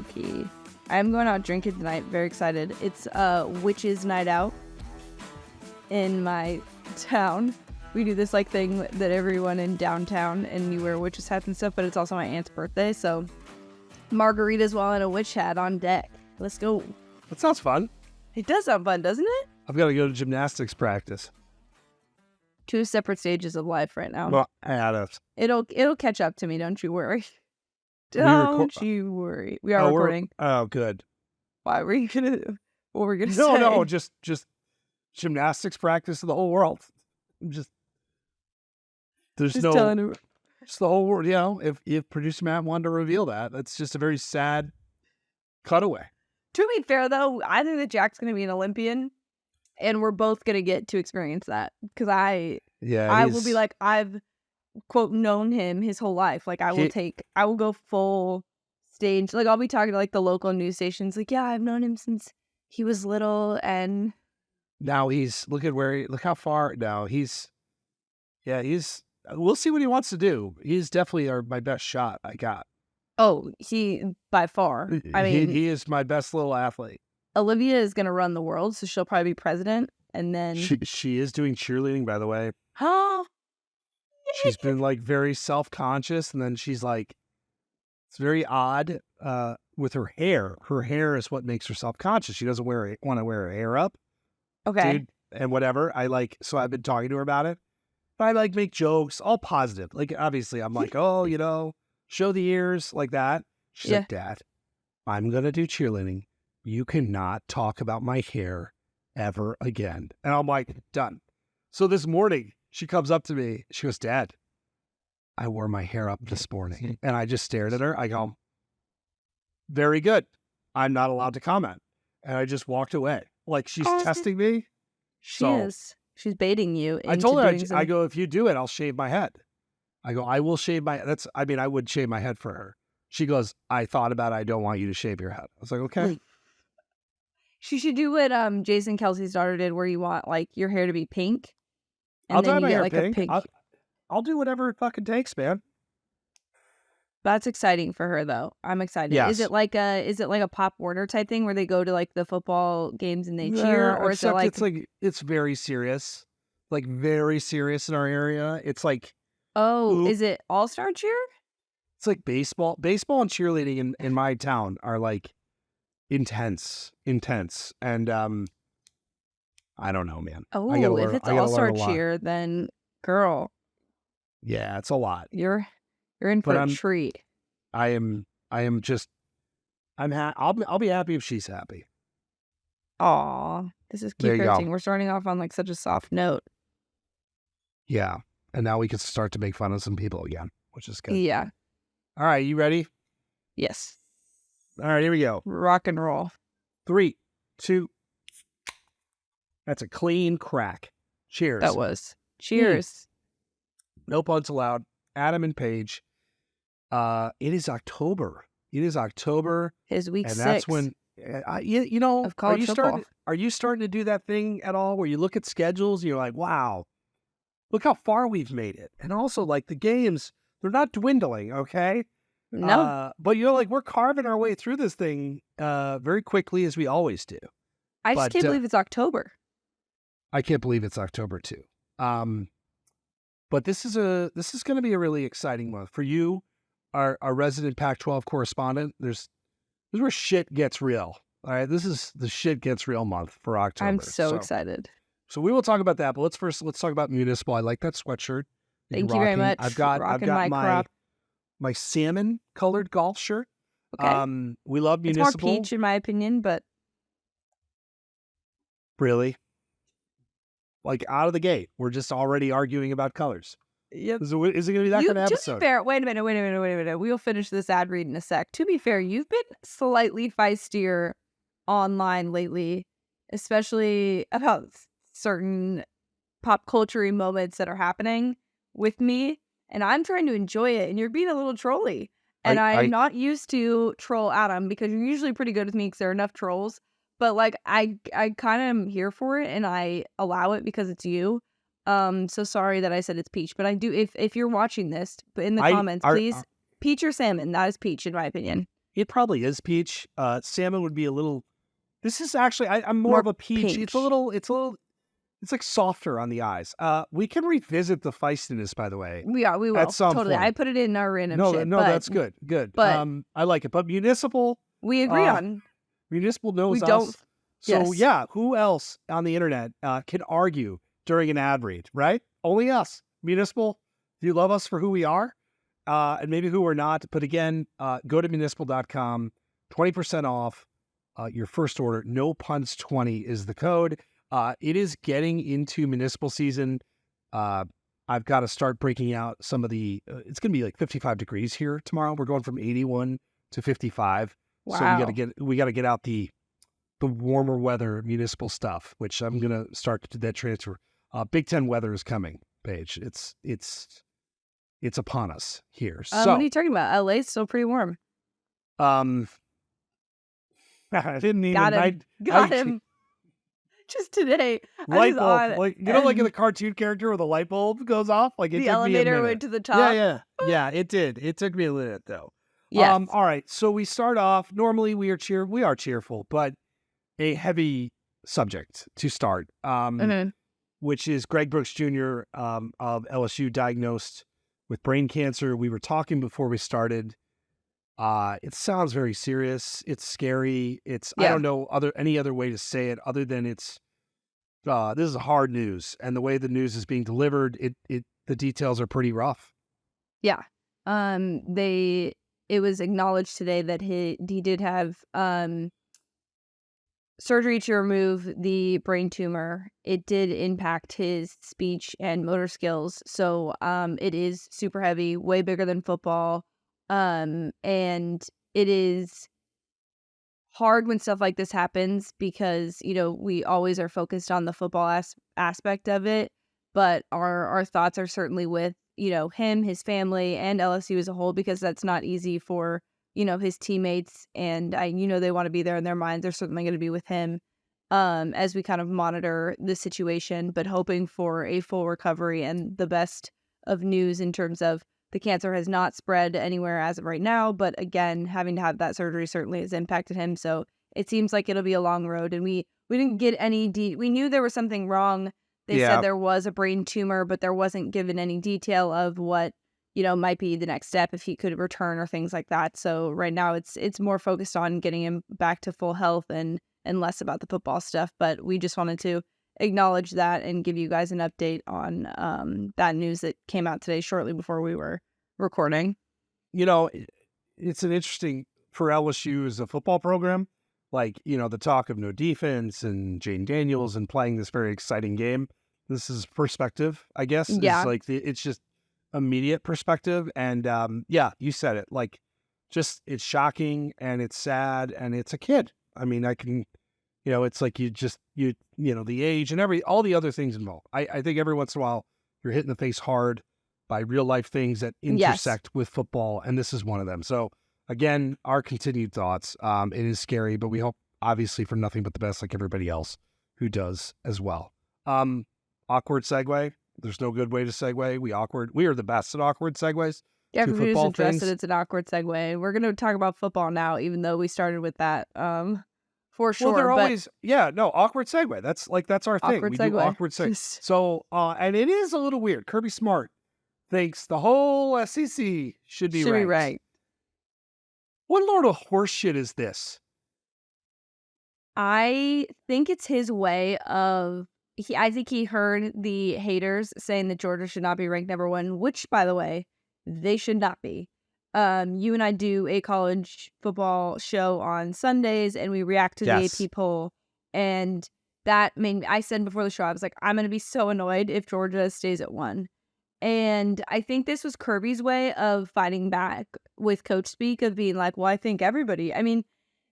low key. I'm going out drinking tonight. Very excited. It's witches night out in my town. We do this like thing that everyone in downtown, and you wear witches hats and stuff, but it's also my aunt's birthday, so margaritas while in a witch hat on deck. Let's go. That sounds fun. It does sound fun, doesn't it? I've got to go to gymnastics practice. 2 separate stages of life right now. Well, yeah, It'll catch up to me, don't you worry. Don't you worry. We are recording. Oh, good. Why were you gonna? What were you gonna say? No, just gymnastics practice of the whole world. There's just no. telling him. It's the whole world. You know, if producer Matt wanted to reveal that, that's just a very sad cutaway. To be fair, though, I think that Jack's gonna be an Olympian, and we're both gonna get to experience that because I will be like, I've quote known him his whole life. Like I will go full stage. Like I'll be talking to like the local news stations. Like, yeah, I've known him since he was little, and now look how far now we'll see what he wants to do. He's definitely my best shot I got. Oh, he by far. I mean, he is my best little athlete. Olivia is gonna run the world, so she'll probably be president, and then she is doing cheerleading, by the way. Huh? She's been like very self-conscious, and then she's like, it's very odd with her hair. Her hair is what makes her self-conscious. She doesn't want to wear her hair up. Okay. Dude, and whatever. So I've been talking to her about it. But I like make jokes, all positive. Like obviously I'm like, oh, show the ears like that. She's like, Dad, I'm gonna do cheerleading. You cannot talk about my hair ever again. And I'm like, done. So this morning she comes up to me. She goes, Dad, I wore my hair up this morning. And I just stared at her. I go, very good. I'm not allowed to comment. And I just walked away. Like she's testing me. She is. She's baiting you. I told her, I go, if you do it, I'll shave my head. I go, I will shave my, I would shave my head for her. She goes, I thought about it. I don't want you to shave your head. I was like, okay. She should do what Jason Kelsey's daughter did, where you want like your hair to be pink. And I'll then dye you my get hair like pink. a pink. I'll do whatever it fucking takes, man. That's exciting for her, though. I'm excited. Yes. Is it like a Pop Warner type thing where they go to like the football games and they cheer, or is it like it's very serious, like very serious in our area? It's like is it all-star cheer? It's like baseball and cheerleading in my town are like intense, and I don't know, man. Oh, if it's all-star cheer, then girl, yeah, it's a lot. You're in for a treat. I'll be happy if she's happy. Aw, this is cute parenting. We're starting off on like such a soft note. Yeah, and now we can start to make fun of some people again, which is good. Yeah. All right, you ready? Yes. All right, here we go. Rock and roll. 3, 2. That's a clean crack. Cheers. That was. Cheers. No puns allowed. Adam and Paige. It is October. His week 6. And that's when, of college football. Are you starting to do that thing at all where you look at schedules and you're like, wow, look how far we've made it. And also like the games, they're not dwindling, okay? No. But you're like, we're carving our way through this thing very quickly as we always do. I just can't believe it's October. I can't believe it's October too. But this is going to be a really exciting month for you, our resident Pac-12 correspondent. This is where shit gets real. All right, this is the shit gets real month for October. I'm so excited. So we will talk about that, but let's talk about municipal. I like that sweatshirt. Thank you very much. I've got my salmon colored golf shirt. Okay. We love municipal. It's more peach in my opinion, but really. Like out of the gate, we're just already arguing about colors. Yep. Is it going to be that kind of episode? To be fair, wait a minute. We'll finish this ad read in a sec. To be fair, you've been slightly feistier online lately, especially about certain pop culture moments that are happening with me, and I'm trying to enjoy it, and you're being a little trolly. And I'm not used to troll Adam because you're usually pretty good with me because there are enough trolls. But like I kind of am here for it and I allow it because it's you. So sorry that I said it's peach, but I do if you're watching this, but in the comments, please peach or salmon. That is peach in my opinion. It probably is peach. Salmon would be a little. This is actually I'm more of a peach. pink. It's like softer on the eyes. We can revisit the feistiness, by the way, We will. at some Totally. point. I put it in our random No, shit. no, but, that's good. Good. but- I like it. But municipal, we agree on. municipal knows We us. don't. So Yes. yeah, who else on the internet can argue during an ad read, right? Only us. Municipal, do you love us for who we are? And maybe who we're not. But again, go to municipal.com, 20% off your first order. No puns 20 is the code. It is getting into municipal season. I've got to start breaking out some of the, it's going to be like 55 degrees here tomorrow. We're going from 81 to 55. Wow. So we got to get out the warmer weather municipal stuff, which I'm going to start to do that transfer. Big Ten weather is coming, Paige. It's upon us here. So What are you talking about? LA's still pretty warm. I didn't even Got him. Just today. Light bulb, like like in the cartoon character where the light bulb goes off. Like it the took elevator me a went minute. to the top. Yeah. It did. It took me a minute though. Yes. All right. So we start off. Normally we are cheerful, but a heavy subject to start. Which is Greg Brooks Jr. Of LSU diagnosed with brain cancer. We were talking before we started. It sounds very serious. It's scary. I don't know any other way to say it other than this is hard news, and the way the news is being delivered, the details are pretty rough. Yeah. It was acknowledged today that he did have surgery to remove the brain tumor. It did impact his speech and motor skills. So it is super heavy, way bigger than football. And it is hard when stuff like this happens because, we always are focused on the football aspect of it. But our thoughts are certainly with, him, his family, and LSU as a whole, because that's not easy for his teammates, and they want to be there in their minds. They're certainly going to be with him as we kind of monitor the situation, but hoping for a full recovery and the best of news in terms of the cancer has not spread anywhere as of right now. But again, having to have that surgery certainly has impacted him. So it seems like it'll be a long road, and we didn't get any we knew there was something wrong. They said there was a brain tumor, but there wasn't given any detail of what might be the next step if he could return or things like that. So right now it's more focused on getting him back to full health and less about the football stuff. But we just wanted to acknowledge that and give you guys an update on that news that came out today shortly before we were recording. It's an interesting for LSU as a football program, like, the talk of no defense and Jane Daniels and playing this very exciting game. This is perspective, I guess. Yeah. It's just immediate perspective. And you said it, like, just it's shocking and it's sad and it's a kid. I mean, I can, it's like the age and all the other things involved. I think every once in a while you're hit in the face hard by real life things that intersect with football. And this is one of them. So again, our continued thoughts. It is scary, but we hope obviously for nothing but the best, like everybody else who does as well. Awkward segue. There's no good way to segue. We are the best at awkward segues. Yeah, to we just football addressed things. it. It's an awkward segue. We're going to talk about football now, even though we started with that for sure. Well, they're but always, awkward segue. That's our thing. Awkward We segue. do awkward segue. So, and it is a little weird. Kirby Smart thinks the whole SEC should be ranked. What load of horseshit is this? I think it's his way of, I think he heard the haters saying that Georgia should not be ranked number one, which, by the way, they should not be. You and I do a college football show on Sundays, and we react to the AP poll. And that made me, I said before the show, I was like, I'm going to be so annoyed if Georgia stays at 1. And I think this was Kirby's way of fighting back with coach speak of being like, well, I think everybody. I mean,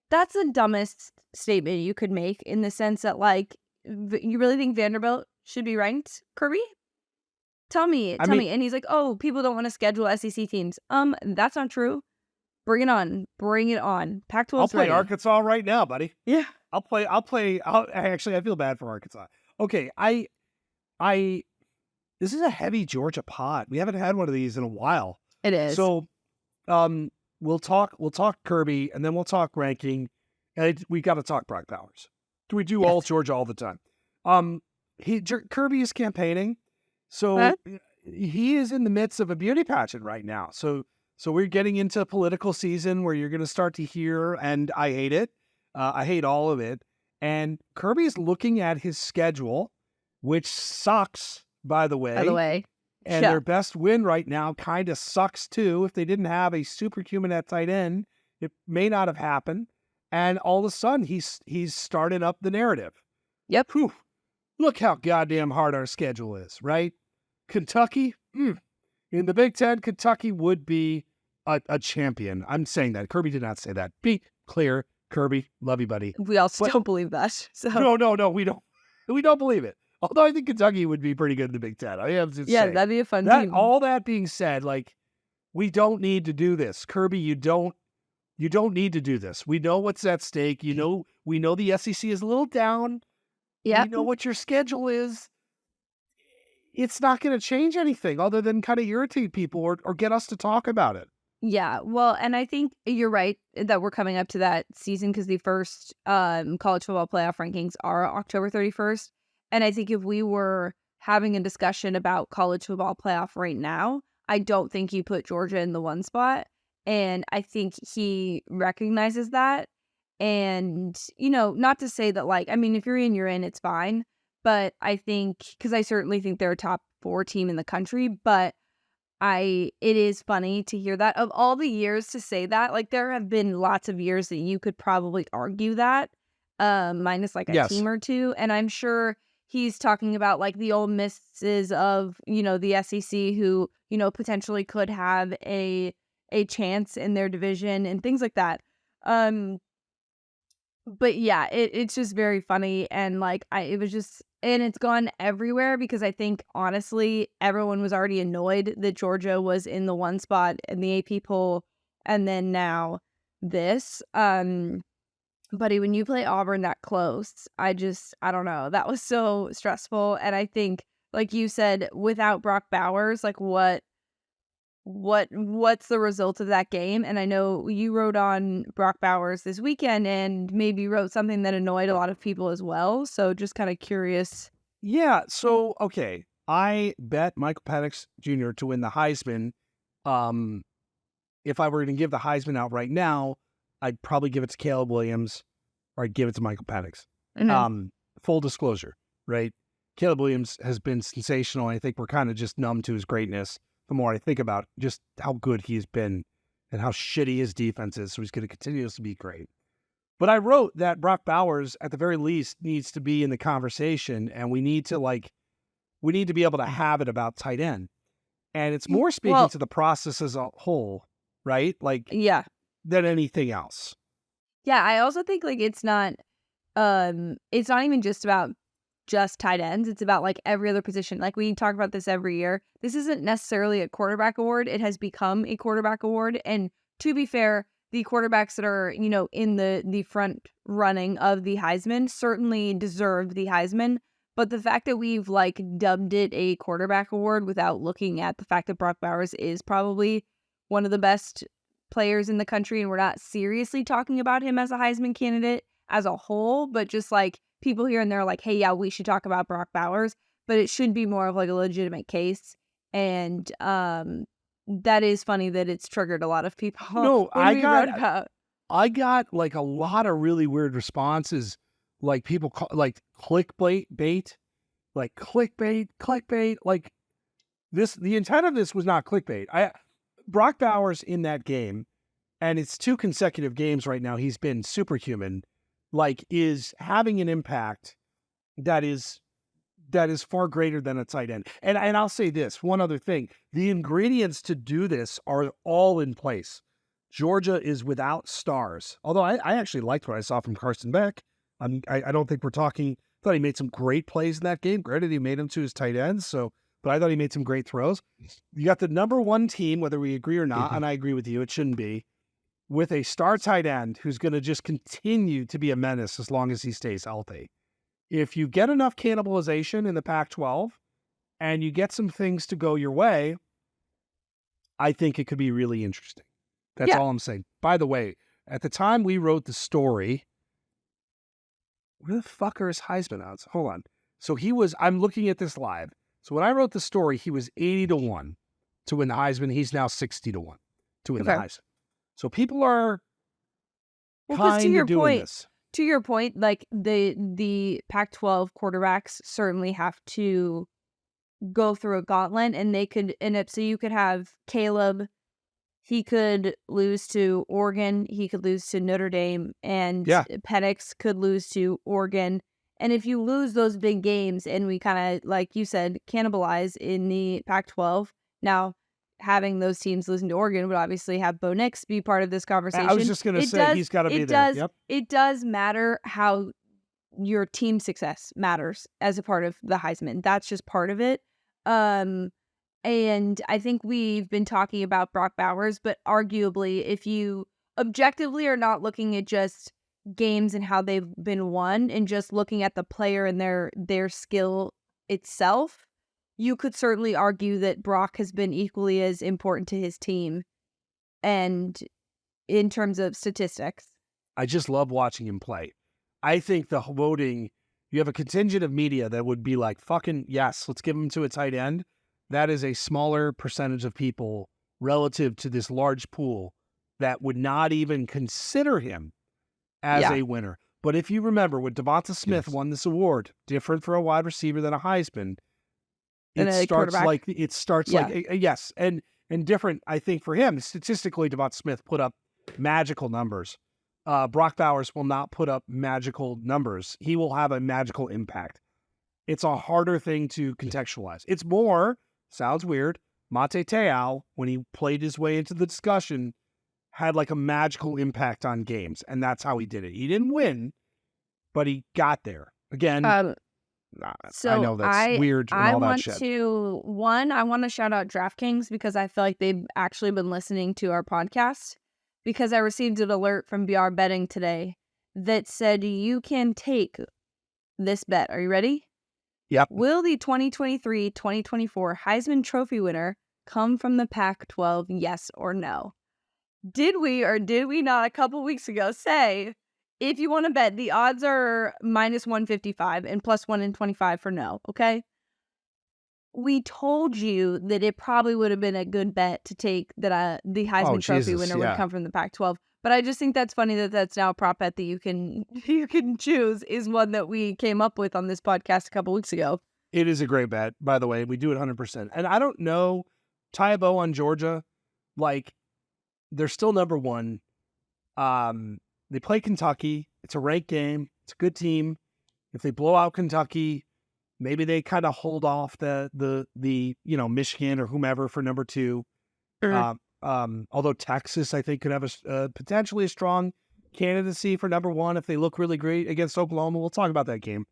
that's the dumbest statement you could make in the sense that, like, you really think Vanderbilt should be ranked, Kirby? Tell me. And he's like, oh, people don't want to schedule SEC teams. That's not true. Bring it on. Pac-12's I'll play ready. Arkansas right now, buddy. Yeah. Actually, I feel bad for Arkansas. Okay, this is a heavy Georgia pod. We haven't had one of these in a while. It is. So, we'll talk Kirby, and then we'll talk ranking, and we got to talk Brock Bowers. We do all Georgia all the time. Kirby is campaigning, so he is in the midst of a beauty pageant right now. So we're getting into political season where you're going to start to hear, and I hate it. I hate all of it. And Kirby is looking at his schedule, which sucks, by the way. And their best win right now kind of sucks too. If they didn't have a superhuman at tight end, it may not have happened. And all of a sudden, he's starting up the narrative. Yep. Whew. Look how goddamn hard our schedule is, right? Kentucky, in the Big Ten, Kentucky would be a champion. I'm saying that. Kirby did not say that. Be clear, Kirby. Love you, buddy. We also don't believe that. So No, we don't. We don't believe it. Although I think Kentucky would be pretty good in the Big Ten. I have to say. That'd be a fun team. All that being said, like, we don't need to do this. Kirby, you don't need to do this. We know what's at stake. We know the SEC is a little down. Yeah. We know what your schedule is. It's not going to change anything other than kind of irritate people or get us to talk about it. Yeah, well, and I think you're right that we're coming up to that season because the first college football playoff rankings are October 31st. And I think if we were having a discussion about college football playoff right now, I don't think you put Georgia in the 1 spot. And I think he recognizes that. And, not to say that, like, I mean, if you're in, it's fine. But I think, because I certainly think they're a top 4 team in the country, but it is funny to hear that. Of all the years to say that, like, there have been lots of years that you could probably argue that, minus like a team or two. And I'm sure he's talking about like the Ole Misses of, the SEC who, potentially could have a chance in their division and things like that. But yeah, it's just very funny. And like, and it's gone everywhere because I think honestly, everyone was already annoyed that Georgia was in the 1 spot in the AP poll. And then now this, buddy, when you play Auburn that close, I don't know. That was so stressful. And I think, like you said, without Brock Bowers, like what's the result of that game? And I know you wrote on Brock Bowers this weekend and maybe wrote something that annoyed a lot of people as well. So just kind of curious. Yeah. So, okay. I bet Michael Penix Jr. to win the Heisman. If I were going to give the Heisman out right now, I'd probably give it to Caleb Williams or I'd give it to Michael Penix. Mm-hmm. Full disclosure, right? Caleb Williams has been sensational. I think we're kind of just numb to his greatness the more I think about just how good he's been and how shitty his defense is. So he's going to continue to be great. But I wrote that Brock Bowers, at the very least, needs to be in the conversation, and we need to be able to have it about tight end. And it's more speaking to the process as a whole, right? Like, than anything else. Yeah, I also think like it's not even just about just tight ends. It's about like every other position. Like we talk about this every year. This isn't necessarily a quarterback award. It has become a quarterback award. And to be fair, the quarterbacks that are, in the front running of the Heisman certainly deserve the Heisman. But the fact that we've like dubbed it a quarterback award without looking at the fact that Brock Bowers is probably one of the best players in the country, and we're not seriously talking about him as a Heisman candidate as a whole, but just like people here and there are like, hey, yeah, we should talk about Brock Bowers, but it should be more of like a legitimate case. And that is funny that it's triggered a lot of people. No, I got like a lot of really weird responses, like people call like clickbait, like this. The intent of this was not clickbait. Brock Bowers in that game, and it's 2 consecutive games right now, he's been superhuman, like is having an impact that is far greater than a tight end. And I'll say this, one other thing, the ingredients to do this are all in place. Georgia is without stars, although I actually liked what I saw from Carson Beck. I don't think thought he made some great plays in that game. Granted, he made them to his tight ends, but I thought he made some great throws. You got the number 1 team, whether we agree or not, and I agree with you, it shouldn't be, with a star tight end who's going to just continue to be a menace as long as he stays healthy. If you get enough cannibalization in the Pac-12 and you get some things to go your way, I think it could be really interesting. That's all I'm saying. By the way, at the time we wrote the story, where the fuck are his Heisman odds? Hold on. So I'm looking at this live. So when I wrote the story, he was 80-1 to win the Heisman. He's now 60-1 to win the Heisman. So people are kind of doing this. To your point, like the Pac-12 quarterbacks certainly have to go through a gauntlet, and they could end up. So you could have Caleb. He could lose to Oregon. He could lose to Notre Dame, and Penix could lose to Oregon. And if you lose those big games, and we kind of, like you said, cannibalize in the Pac-12, now having those teams losing to Oregon would obviously have Bo Nix be part of this conversation. I was just going to say he's got to be there. It does matter how your team success matters as a part of the Heisman. That's just part of it. And I think we've been talking about Brock Bowers, but arguably, if you objectively are not looking at just games and how they've been won and just looking at the player and their skill itself, you could certainly argue that Brock has been equally as important to his team and in terms of statistics. I just love watching him play. I think the voting, you have a contingent of media that would be like, fucking yes, let's give him to a tight end. That is a smaller percentage of people relative to this large pool that would not even consider him as a winner. But if you remember, when Devonta Smith won this award, different for a wide receiver than a Heisman, it starts like yes, and different. I think for him, statistically, Devonta Smith put up magical numbers. Brock Bowers will not put up magical numbers. He will have a magical impact. It's a harder thing to contextualize. It's more, sounds weird, Mate Te'o, when he played his way into the discussion, had like a magical impact on games, and that's how he did it. He didn't win, but he got there. Again, so I know that's weird and all that shit. I want to shout out DraftKings because I feel like they've actually been listening to our podcast, because I received an alert from BR Betting today that said you can take this bet. Are you ready? Yep. Will the 2023-2024 Heisman Trophy winner come from the Pac-12, yes or no? Did we or did we not a couple weeks ago say, if you want to bet, the odds are -155 and +125 for no, okay? We told you that it probably would have been a good bet to take that the Heisman Trophy winner would come from the Pac-12. But I just think that's funny that that's now a prop bet that you can choose is one that we came up with on this podcast a couple weeks ago. It is a great bet, by the way. We do it 100%. And I don't know, tie a bow on Georgia, like, they're still number one. They play Kentucky. It's a ranked game. It's a good team. If they blow out Kentucky, maybe they kind of hold off the Michigan or whomever for number two. Sure. Although Texas, I think, could have a potentially a strong candidacy for number one if they look really great against Oklahoma. We'll talk about that game.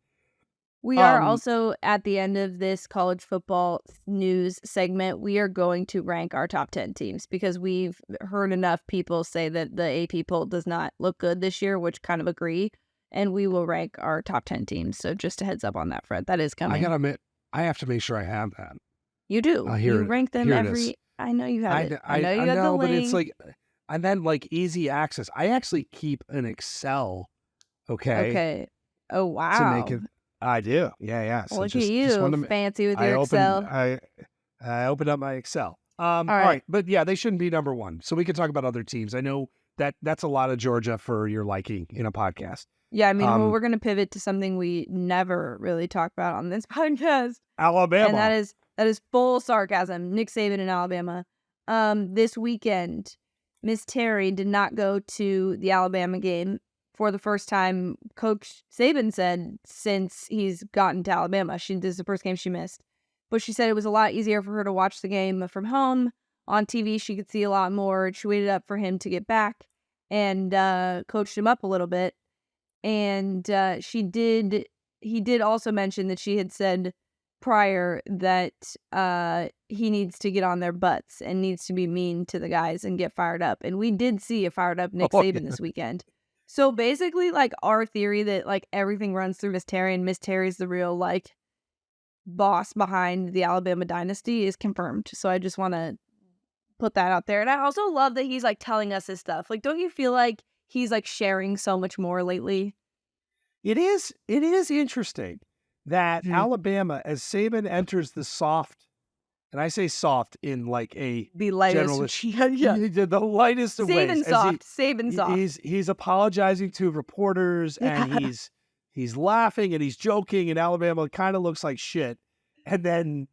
We are also at the end of this college football news segment. We are going to rank our top 10 teams because we've heard enough people say that the AP poll does not look good this year, which kind of agree. And we will rank our top 10 teams. So just a heads up on that front. That is coming. I gotta admit, I have to make sure I have that. You do. You rank them every. I know you have it. I know you have the link. But it's like, and then like easy access. I actually keep an Excel. Okay. Oh wow. To make it. I do. Yeah. So look at you, fancy with your Excel. I opened up my Excel. All right. But yeah, they shouldn't be number one. So we can talk about other teams. I know that's a lot of Georgia for your liking in a podcast. Yeah, I mean, we're going to pivot to something we never really talk about on this podcast. Alabama. And that is full sarcasm. Nick Saban in Alabama. This weekend, Miss Terry did not go to the Alabama game for the first time. Coach Saban said since he's gotten to Alabama. This is the first game she missed. But she said it was a lot easier for her to watch the game from home. On TV, she could see a lot more. She waited up for him to get back and coached him up a little bit. And he did also mention that she had said prior that he needs to get on their butts and needs to be mean to the guys and get fired up. And we did see a fired up Nick Saban this weekend. So basically, like, our theory that like everything runs through Miss Terry and Miss Terry's the real like boss behind the Alabama dynasty is confirmed. So I just want to put that out there. And I also love that he's like telling us his stuff. Like, don't you feel like he's like sharing so much more lately? It is interesting that Alabama, as Saban enters the soft, and I say soft in like a the lightest, the lightest of ways. Saban soft. He's apologizing to reporters and he's laughing and he's joking, and Alabama kind of looks like shit. And then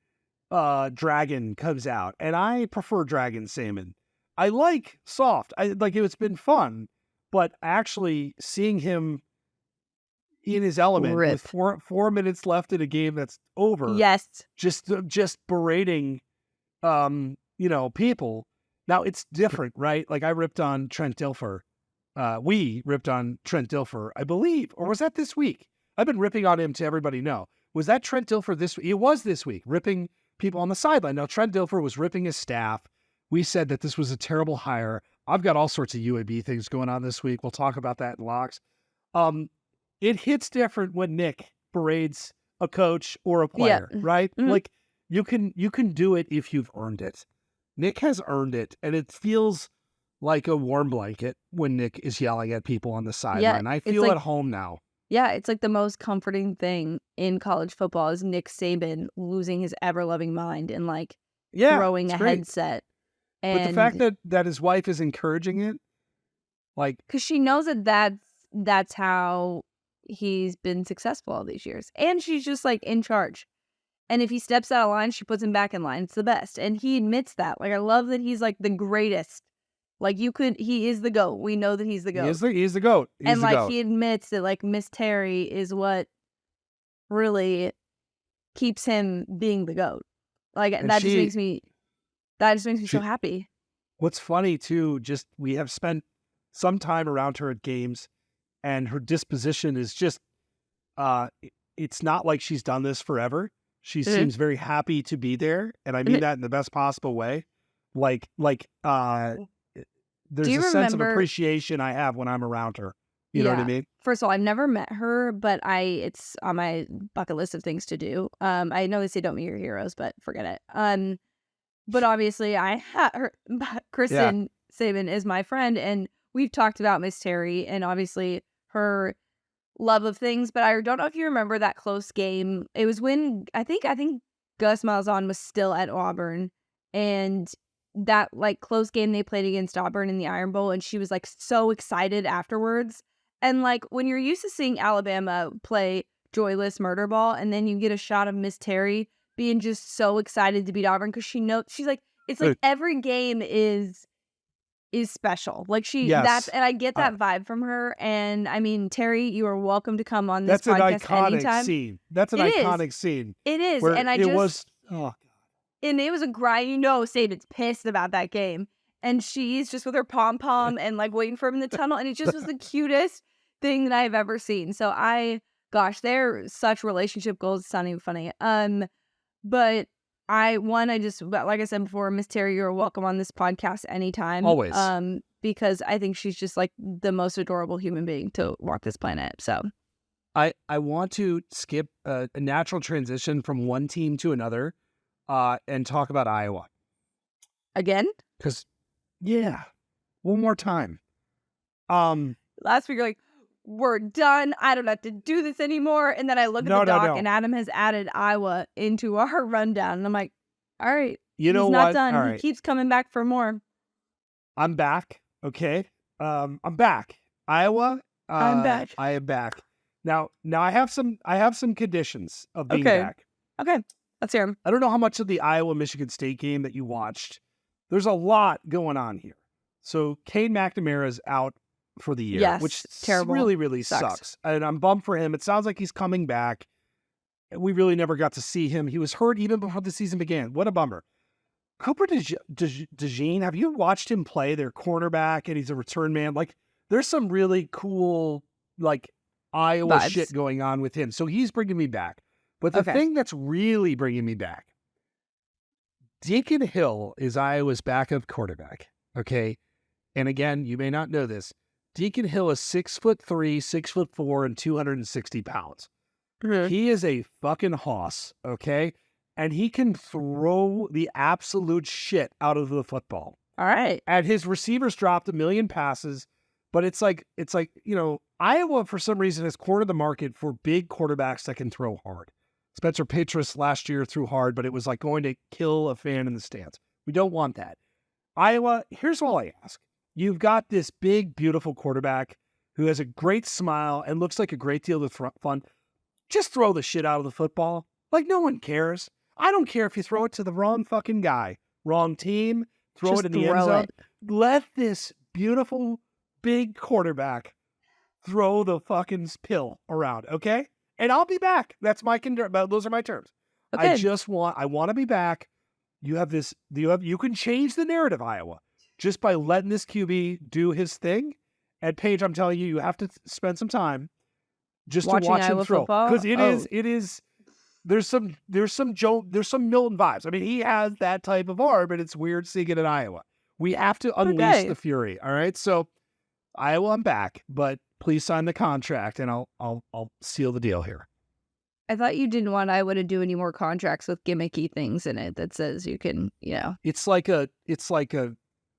Dragon comes out, and I prefer Dragon Saban. I like soft. I like it's been fun, but actually seeing him in his element with 4 minutes left in a game that's over. Yes. Just berating, people. Now it's different, right? Like I ripped on Trent Dilfer. We ripped on Trent Dilfer, I believe, or was that this week? I've been ripping on him to everybody know. Was that Trent Dilfer this week? It was this week, ripping people on the sideline. Now Trent Dilfer was ripping his staff. We said that this was a terrible hire. I've got all sorts of UAB things going on this week. We'll talk about that in locks. It hits different when Nick berates a coach or a player, right? Mm-hmm. Like you can do it if you've earned it. Nick has earned it, and it feels like a warm blanket when Nick is yelling at people on the sideline. I feel at home now. Yeah, it's like the most comforting thing in college football is Nick Saban losing his ever-loving mind and like throwing a headset. And but the fact that his wife is encouraging it, like, because she knows that's how he's been successful all these years, and she's just like in charge. And if he steps out of line, she puts him back in line. It's the best, and he admits that. Like, I love that he's like the greatest. Like he is the GOAT. We know that he's the GOAT. He's the GOAT. And like he admits that like Miss Terry is what really keeps him being the GOAT. Like that just makes me so happy. What's funny too, just we have spent some time around her at games, and her disposition is just it's not like she's done this forever. She seems very happy to be there, and I mean that in the best possible way. There's a sense of appreciation I have when I'm around her. You know what I mean? First of all, I've never met her, but it's on my bucket list of things to do. I know they say don't meet your heroes, but forget it. But obviously I had her, Kristen Saban is my friend, and we've talked about Miss Terry and obviously her love of things, but I don't know if you remember that close game. It was when I think Gus Malzahn was still at Auburn, and that like close game they played against Auburn in the Iron Bowl, and she was like so excited afterwards. And like when you're used to seeing Alabama play joyless murder ball, and then you get a shot of Miss Terry being just so excited to beat Auburn because she knows she's like it's like every game is special. Like and I get that vibe from her. And I mean, Terry, you are welcome to come on this podcast anytime. That's an iconic scene. It is. And it was a grind. Saban's pissed about that game. And she's just with her pom-pom and like waiting for him in the tunnel. And it just was the cutest thing that I've ever seen. So they're such relationship goals. It's not even funny. But like I said before, Miss Terry, you're welcome on this podcast anytime. Always. Because I think she's just like the most adorable human being to walk this planet. So I want to skip a natural transition from one team to another and talk about Iowa. Again? Because, one more time. Last week, you're like, we're done. I don't have to do this anymore. And then I look at the doc, and Adam has added Iowa into our rundown. And I'm like, all right. He's not done. All right. He keeps coming back for more. I'm back. Okay. I'm back. Iowa. I'm back. I am back. Now I have some conditions of being back. Okay. Let's hear them. I don't know how much of the Iowa-Michigan State game that you watched. There's a lot going on here. So Cade McNamara's out for the year, which terrible. Really, really sucks. And I'm bummed for him. It sounds like he's coming back. We really never got to see him. He was hurt even before the season began. What a bummer. Cooper DeJean, have you watched him play their cornerback, and he's a return man? Like, there's some really cool, like, Iowa shit going on with him. So he's bringing me back. But the thing that's really bringing me back, Deacon Hill is Iowa's backup quarterback, okay? And again, you may not know this. Deacon Hill is 6'3", 6'4", and 260 pounds. Mm-hmm. He is a fucking hoss, okay? and he can throw the absolute shit out of the football. All right. And his receivers dropped 1 million passes, but it's like, Iowa for some reason has cornered the market for big quarterbacks that can throw hard. Spencer Petras last year threw hard, but it was like going to kill a fan in the stands. We don't want that. Iowa, here's all I ask. You've got this big, beautiful quarterback who has a great smile and looks like a great deal of fun. Just throw the shit out of the football. Like, no one cares. I don't care if you throw it to the wrong fucking guy, wrong team, throw it in the end zone. Let this beautiful, big quarterback throw the fucking pill around, okay? And I'll be back. That's my those are my terms. Okay. I want to be back. You can change the narrative, Iowa, just by letting this QB do his thing. And Paige, I'm telling you, you have to spend some time just watching to watch Iowa him throw, because it is. There's some Milton vibes. I mean, he has that type of arm, but it's weird seeing it in Iowa. We have to unleash the fury. All right, so Iowa, I'm back, but please sign the contract, and I'll seal the deal here. I thought you didn't want Iowa to do any more contracts with gimmicky things in it that says you can, It's like a.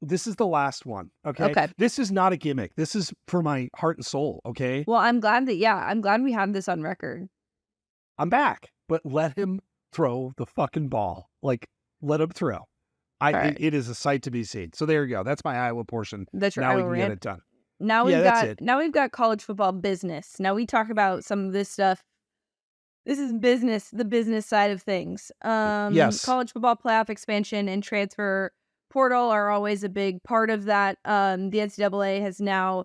This is the last one. Okay. This is not a gimmick. This is for my heart and soul. Okay. Well, I'm glad we have this on record. I'm back, but let him throw the fucking ball. Like, let him throw. It is a sight to be seen. So there you go. That's my Iowa portion. That's right. Now we can get it done. Now we've got college football business. Now we talk about some of this stuff. This is business, the business side of things. Yes. College football playoff expansion and transfer portal are always a big part of that. The NCAA has now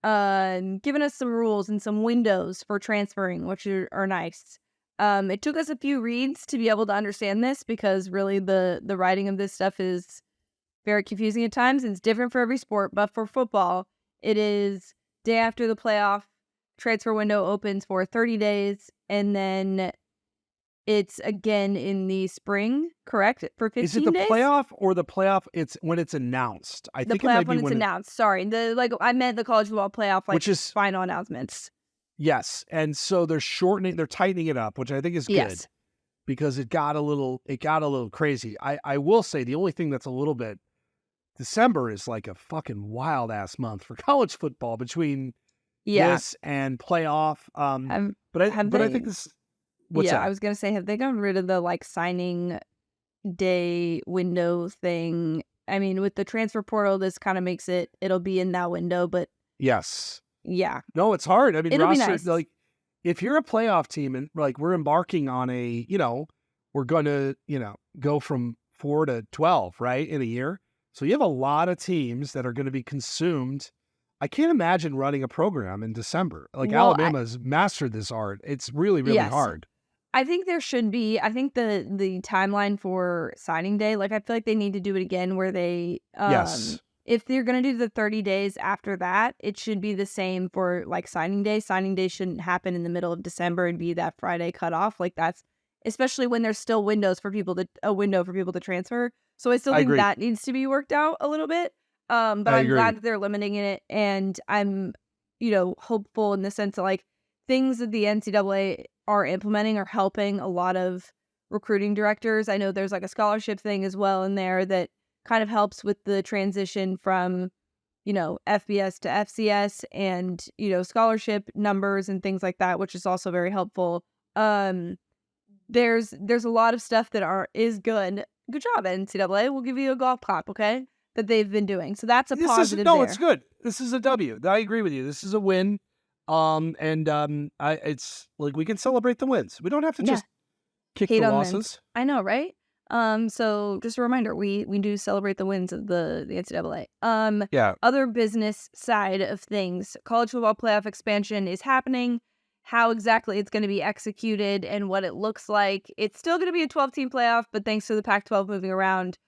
given us some rules and some windows for transferring, which are nice. It took us a few reads to be able to understand this, because really the writing of this stuff is very confusing at times, and it's different for every sport. But for football, it is day after the playoff transfer window opens for 30 days, and then it's again in the spring, correct? For 15 days? Is it the playoff or the playoff? It's when it's announced. I think it might be when it's announced. Sorry, I meant the college football playoff, which is final announcements. Yes, and so they're tightening it up, which I think is good, because it got a little crazy. I will say the only thing that's a little bit, December is like a fucking wild ass month for college football between this and playoff. But I think this. What's that? I was gonna say, have they gotten rid of the signing day window thing? I mean, with the transfer portal, this kind of makes it'll be in that window, but yes. Yeah. No, it's hard. I mean, it'll be nice. Like, if you're a playoff team and we're embarking on we're going to, go from 4 to 12, right, in a year. So you have a lot of teams that are going to be consumed. I can't imagine running a program in December. Alabama's mastered this art. It's really, really hard. I think there should be. I think the timeline for signing day, I feel like they need to do it again where they yes. If they're going to do the 30 days after that, it should be the same for signing day. Signing day shouldn't happen in the middle of December and be that Friday cutoff. That's especially when there's still a window for people to transfer. So I still think that needs to be worked out a little bit. But I'm glad that they're limiting it, and I'm, hopeful in the sense that things that the NCAA are implementing are helping a lot of recruiting directors. I know there's a scholarship thing as well in there that kind of helps with the transition from, FBS to FCS and, scholarship numbers and things like that, which is also very helpful. There's a lot of stuff that is good. Good job, NCAA. We'll give you a golf clap, okay? That they've been doing. So that's a positive. It's good. This is a W. I agree with you. This is a win. It's we can celebrate the wins. We don't have to just kick the losses. I know, right? So just a reminder, we do celebrate the wins of the NCAA. Other business side of things, college football playoff expansion is happening. How exactly it's going to be executed and what it looks like. It's still going to be a 12-team playoff, but thanks to the Pac-12 moving around,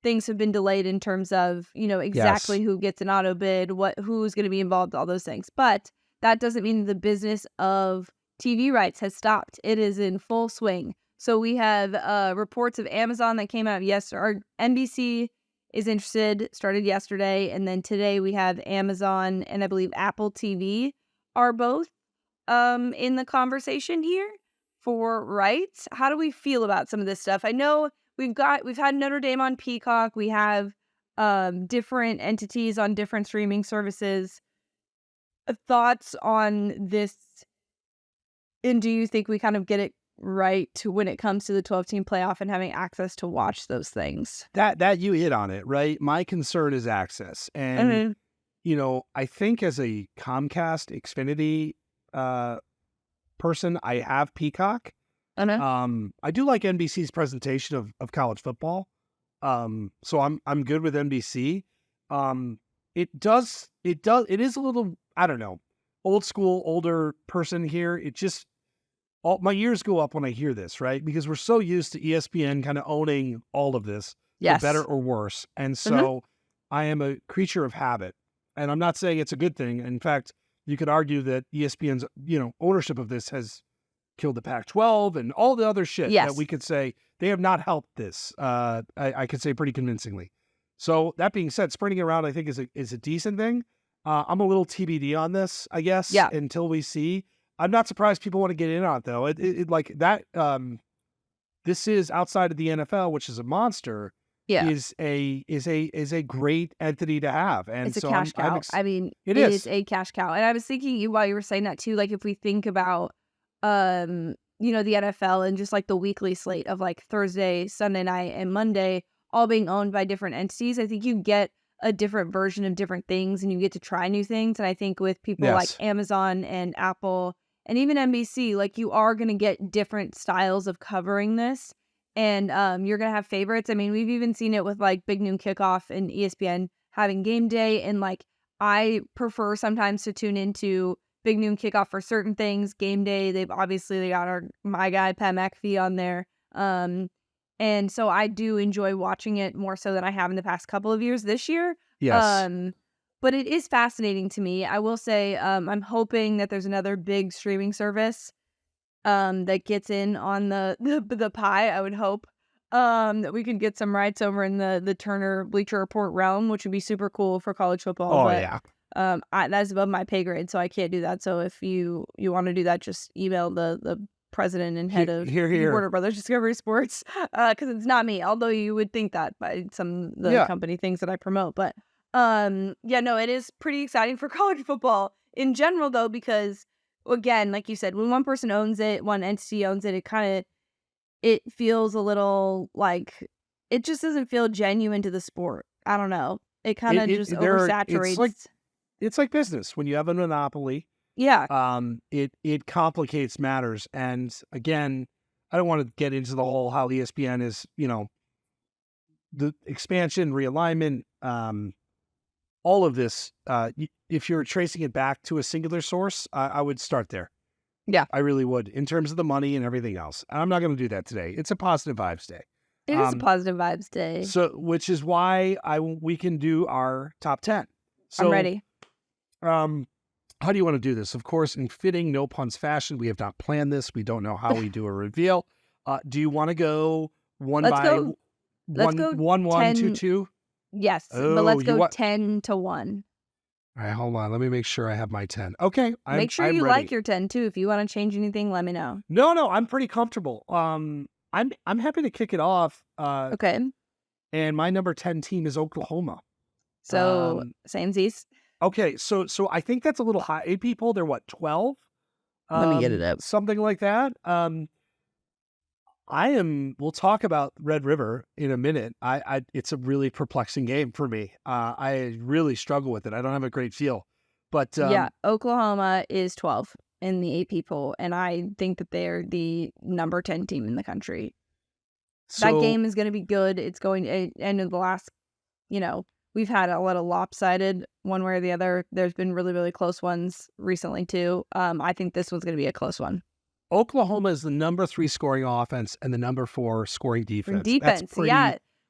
things have been delayed in terms of, exactly who gets an auto bid, who's going to be involved, all those things. But that doesn't mean the business of TV rights has stopped. It is in full swing. So we have reports of Amazon that came out yesterday. Or NBC is interested, started yesterday. And then today we have Amazon and I believe Apple TV are both in the conversation here for rights. How do we feel about some of this stuff? I know we've had Notre Dame on Peacock. We have different entities on different streaming services. Thoughts on this? And do you think we kind of get it right when it comes to the 12-team playoff and having access to watch those things? That you hit on it, right? My concern is access. And, I think as a Comcast Xfinity person, I have Peacock. I do like NBC's presentation of college football. So I'm good with NBC. It is a little, I don't know, old school, older person here. It just, my ears go up when I hear this, right? Because we're so used to ESPN kind of owning all of this, for better or worse. And so I am a creature of habit. And I'm not saying it's a good thing. In fact, you could argue that ESPN's, ownership of this has killed the Pac-12 and all the other shit that we could say they have not helped this. I could say pretty convincingly. So that being said, spreading it around, I think is a decent thing. I'm a little TBD on this, I guess, until we see. I'm not surprised people want to get in on it, though. It like that. This is outside of the NFL, which is a monster. Is a great entity to have, and it's a cash cow. It is a cash cow. And I was thinking while you were saying that too, like if we think about, the NFL and just like the weekly slate of like Thursday, Sunday night, and Monday all being owned by different entities, I think you get a different version of different things and you get to try new things. And I think with people like Amazon and Apple and even NBC, like you are going to get different styles of covering this. And you're going to have favorites. I mean, we've even seen it with like Big Noon Kickoff and ESPN having game day. And like, I prefer sometimes to tune into Big Noon Kickoff for certain things. Game day, they got my guy, Pat McAfee on there. And so I do enjoy watching it more so than I have in the past couple of years this year. But it is fascinating to me. I will say I'm hoping that there's another big streaming service that gets in on the pie. I would hope that we could get some rights over in the Turner Bleacher Report realm, which would be super cool for college football. That's above my pay grade, so I can't do that. So if you want to do that, just email the president and head of Warner Brothers Discovery Sports, because it's not me. Although you would think that by some of the company things that I promote, but it is pretty exciting for college football in general, though, because again, like you said, when one person owns it, one entity owns it, it feels a little like it just doesn't feel genuine to the sport. I don't know. It kind of just oversaturates. It's like business when you have a monopoly. It complicates matters. And again, I don't want to get into the whole how ESPN is, the expansion, realignment, all of this. If you're tracing it back to a singular source, I would start there. I really would, in terms of the money and everything else. I'm not going to do that today. It's a positive vibes day. It is a positive vibes day. So, which is why we can do our top 10. So, I'm ready. How do you want to do this? Of course, in fitting no puns fashion, we have not planned this. We don't know how we do a reveal. Do you want to go one, 2, 2? Yes, but let's go 10 to 1. All right, hold on. Let me make sure I have my 10. Okay, make sure you like your 10 too. If you want to change anything, let me know. No, I'm pretty comfortable. I'm happy to kick it off. Okay. And my number 10 team is Oklahoma. So samesies. Okay, so I think that's a little high. 8 people, they're what, 12? Let me get it up. Something like that. We'll talk about Red River in a minute. It's a really perplexing game for me. I really struggle with it. I don't have a great feel. But Oklahoma is 12 in the 8 people, and I think that they're the number 10 team in the country. So, that game is going to be good. It's going to end of the last, we've had a lot of lopsided one way or the other. There's been really, really close ones recently too. I think this one's going to be a close one. Oklahoma is the number 3 scoring offense and the number 4 scoring defense.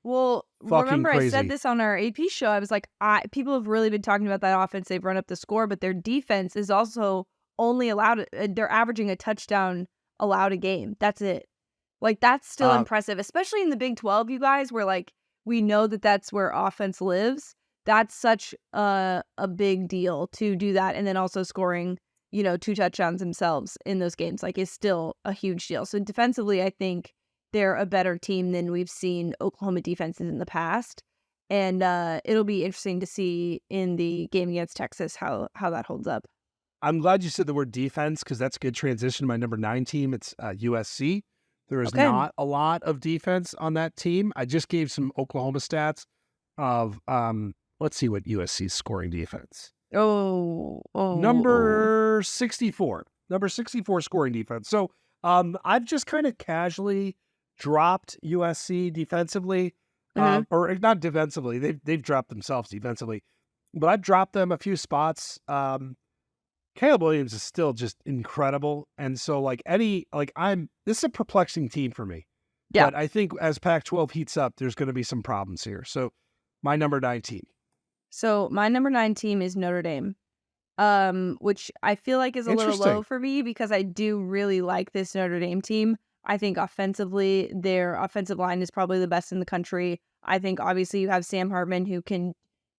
Well, remember crazy. I said this on our AP show. I was like, people have really been talking about that offense. They've run up the score, but their defense is also only allowed. They're averaging a touchdown allowed a game. That's it. Like, that's still impressive, especially in the Big 12, you guys, where like we know that that's where offense lives. That's such a big deal to do that, and then also scoring 2 touchdowns themselves in those games, like, is still a huge deal. So defensively, I think they're a better team than we've seen Oklahoma defenses in the past. And it'll be interesting to see in the game against Texas how that holds up. I'm glad you said the word defense because that's a good transition to my number 9 team. It's USC. There is Okay. not a lot of defense on that team. I just gave some Oklahoma stats of, let's see what USC's scoring defense. Oh. Number 64. Number 64 scoring defense. So I've just kind of casually dropped USC defensively, or not defensively. They've dropped themselves defensively, but I've dropped them a few spots. Caleb Williams is still just incredible. And so this is a perplexing team for me. Yeah. But I think as Pac-12 heats up, there's going to be some problems here. So my number 9 team. So my number 9 team is Notre Dame, which I feel like is a little low for me because I do really like this Notre Dame team. I think offensively, their offensive line is probably the best in the country. I think obviously you have Sam Hartman who can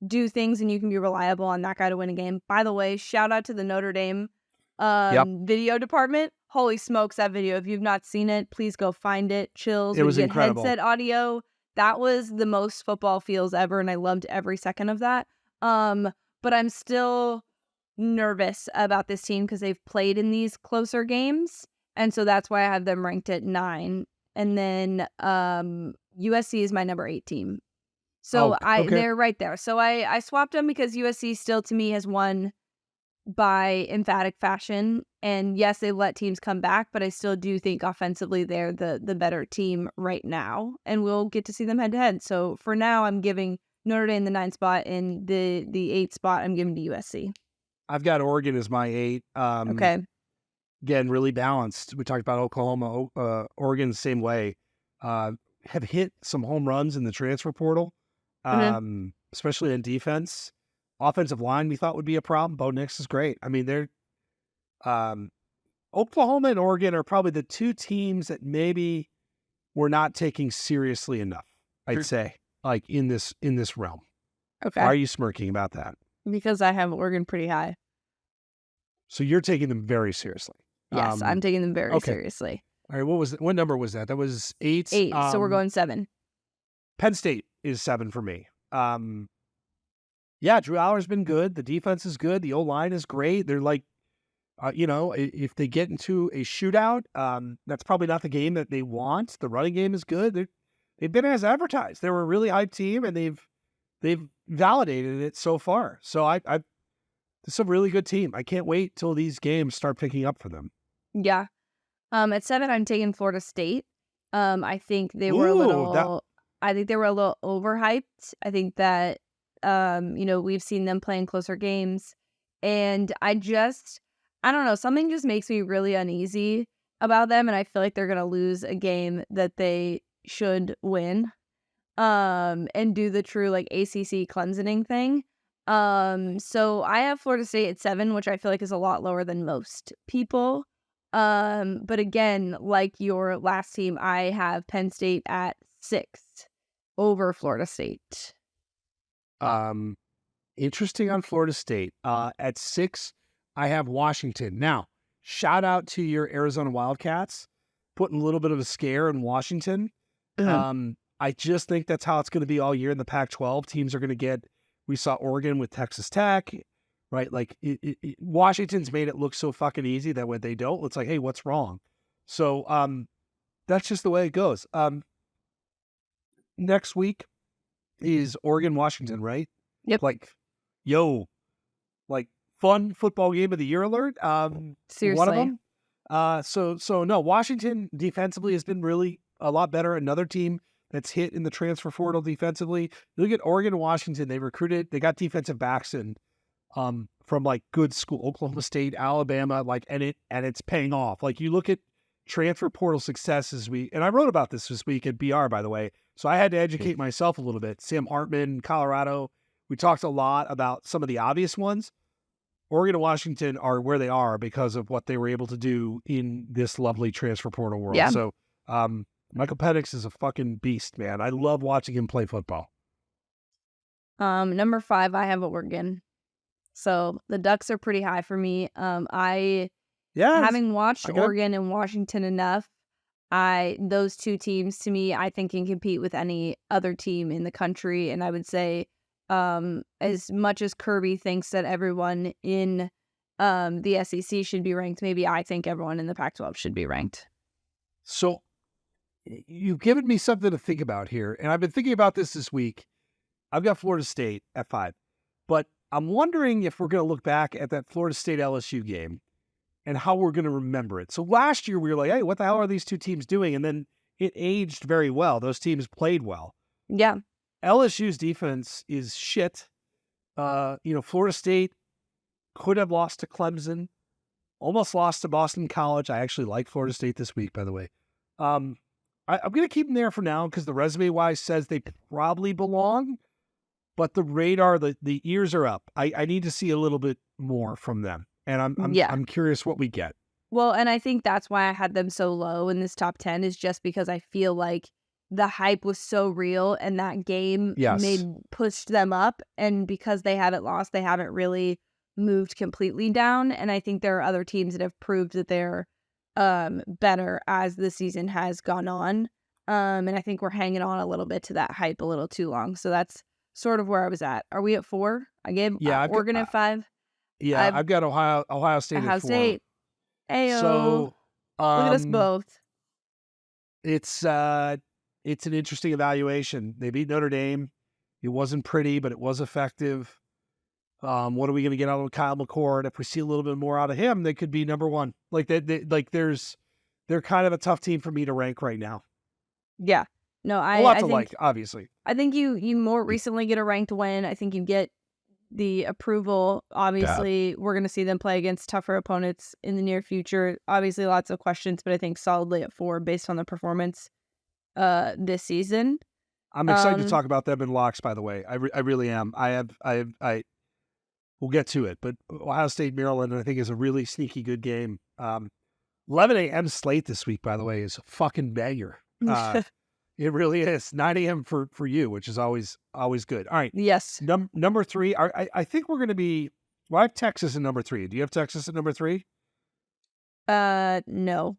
do things and you can be reliable on that guy to win a game. By the way, shout out to the Notre Dame video department. Holy smokes, that video. If you've not seen it, please go find it. Chills. It was incredible. Headset audio. That was the most football feels ever, and I loved every second of that. But I'm still nervous about this team because they've played in these closer games, and so that's why I have them ranked at 9. And then USC is my number 8 team. So they're right there. So I swapped them because USC still to me has won by emphatic fashion. And yes, they let teams come back, but I still do think offensively they're the better team right now. And we'll get to see them head to head. So for now, I'm giving Notre Dame the 9 spot, and the 8 spot I'm giving to USC. I've got Oregon as my 8. Okay. Again, really balanced. We talked about Oklahoma, Oregon the same way. Have hit some home runs in the transfer portal, especially in defense. Offensive line we thought would be a problem. Bo Nix is great. I mean, they're Oklahoma and Oregon are probably the 2 teams that maybe we're not taking seriously enough, I'd say, like in this realm. Okay. Why are you smirking about that? Because I have Oregon pretty high. So you're taking them very seriously. Yes, I'm taking them very seriously. All right, what number was that? That was 8. 8, so we're going 7. Penn State is 7 for me. Yeah, Drew Aller's been good. The defense is good. The O-line is great. They're like, if they get into a shootout, that's probably not the game that they want. The running game is good. They've been as advertised. They were a really hyped team, and they've validated it so far. So it's a really good team. I can't wait till these games start picking up for them. Yeah. At 7, I'm taking Florida State. I think they were a little overhyped. I think that we've seen them playing closer games, and I don't know, something just makes me really uneasy about them, and I feel like they're gonna lose a game that they should win, and do the true like ACC Clemsoning thing. So I have Florida State at 7, which I feel like is a lot lower than most people. But again, like your last team, I have Penn State at 6 over Florida State. Interesting on Florida State. At 6, I have Washington. Now, shout out to your Arizona Wildcats, putting a little bit of a scare in Washington. I just think that's how it's going to be all year in the Pac-12. Teams are going to get, we saw Oregon with Texas Tech, right? Like Washington's made it look so fucking easy that when they don't, it's like, hey, what's wrong? So that's just the way it goes. Next week is Oregon, Washington, right? Yep. Fun football game of the year alert. Seriously. One of them. So no, Washington defensively has been really a lot better. Another team that's hit in the transfer portal defensively. Look at Oregon and Washington. They got defensive backs in from like good school, Oklahoma State, Alabama, and it's paying off. Like you look at transfer portal successes. And I wrote about this week at BR, by the way. So I had to educate myself a little bit. Sam Hartman, Colorado. We talked a lot about some of the obvious ones. Oregon and Washington are where they are because of what they were able to do in this lovely transfer portal world. Yeah. So Michael Penix is a fucking beast, man. I love watching him play football. Number 5, I have Oregon. So the Ducks are pretty high for me. Yes. Having watched I got- Oregon and Washington enough, those two teams to me, I think can compete with any other team in the country. And I would say, as much as Kirby thinks that everyone in the SEC should be ranked, maybe I think everyone in the Pac-12 should be ranked. So you've given me something to think about here, and I've been thinking about this week. I've got Florida State at 5, but I'm wondering if we're going to look back at that Florida State LSU game and how we're going to remember it. So last year we were like, hey, what the hell are these two teams doing? And then it aged very well. Those teams played well. Yeah. LSU's defense is shit. Florida State could have lost to Clemson, almost lost to Boston College. I actually like Florida State this week, by the way. I'm going to keep them there for now because the resume-wise says they probably belong, but the radar, the ears are up. I need to see a little bit more from them, and I'm curious what we get. Well, and I think that's why I had them so low in this top 10 is just because I feel like the hype was so real and that game pushed them up, and because they haven't lost, they haven't really moved completely down, and I think there are other teams that have proved that they're better as the season has gone on, and I think we're hanging on a little bit to that hype a little too long. So that's sort of where I was at. Are we at 4? I gave Oregon at 5. Yeah, I've got Ohio State at 4. State. Ayo. So look at us both. It's an interesting evaluation. They beat Notre Dame. It wasn't pretty, but it was effective. What are we going to get out of Kyle McCord? If we see a little bit more out of him, they could be number 1. They're kind of a tough team for me to rank right now. Yeah. No, a lot to like, obviously. I think you more recently get a ranked win. I think you get the approval. Obviously, we're going to see them play against tougher opponents in the near future. Obviously, lots of questions, but I think solidly at 4 based on the performance this season. I'm excited to talk about them in locks, by the way. I really am. We'll get to it, but Ohio State, Maryland, I think is a really sneaky good game. 11 a.m. slate this week, by the way, is a fucking banger. It really is. 9 a.m. for you, which is always good. All right. Yes. Number 3. I think we're going to be. Well, I have Texas at number 3. Do you have Texas at number 3? No.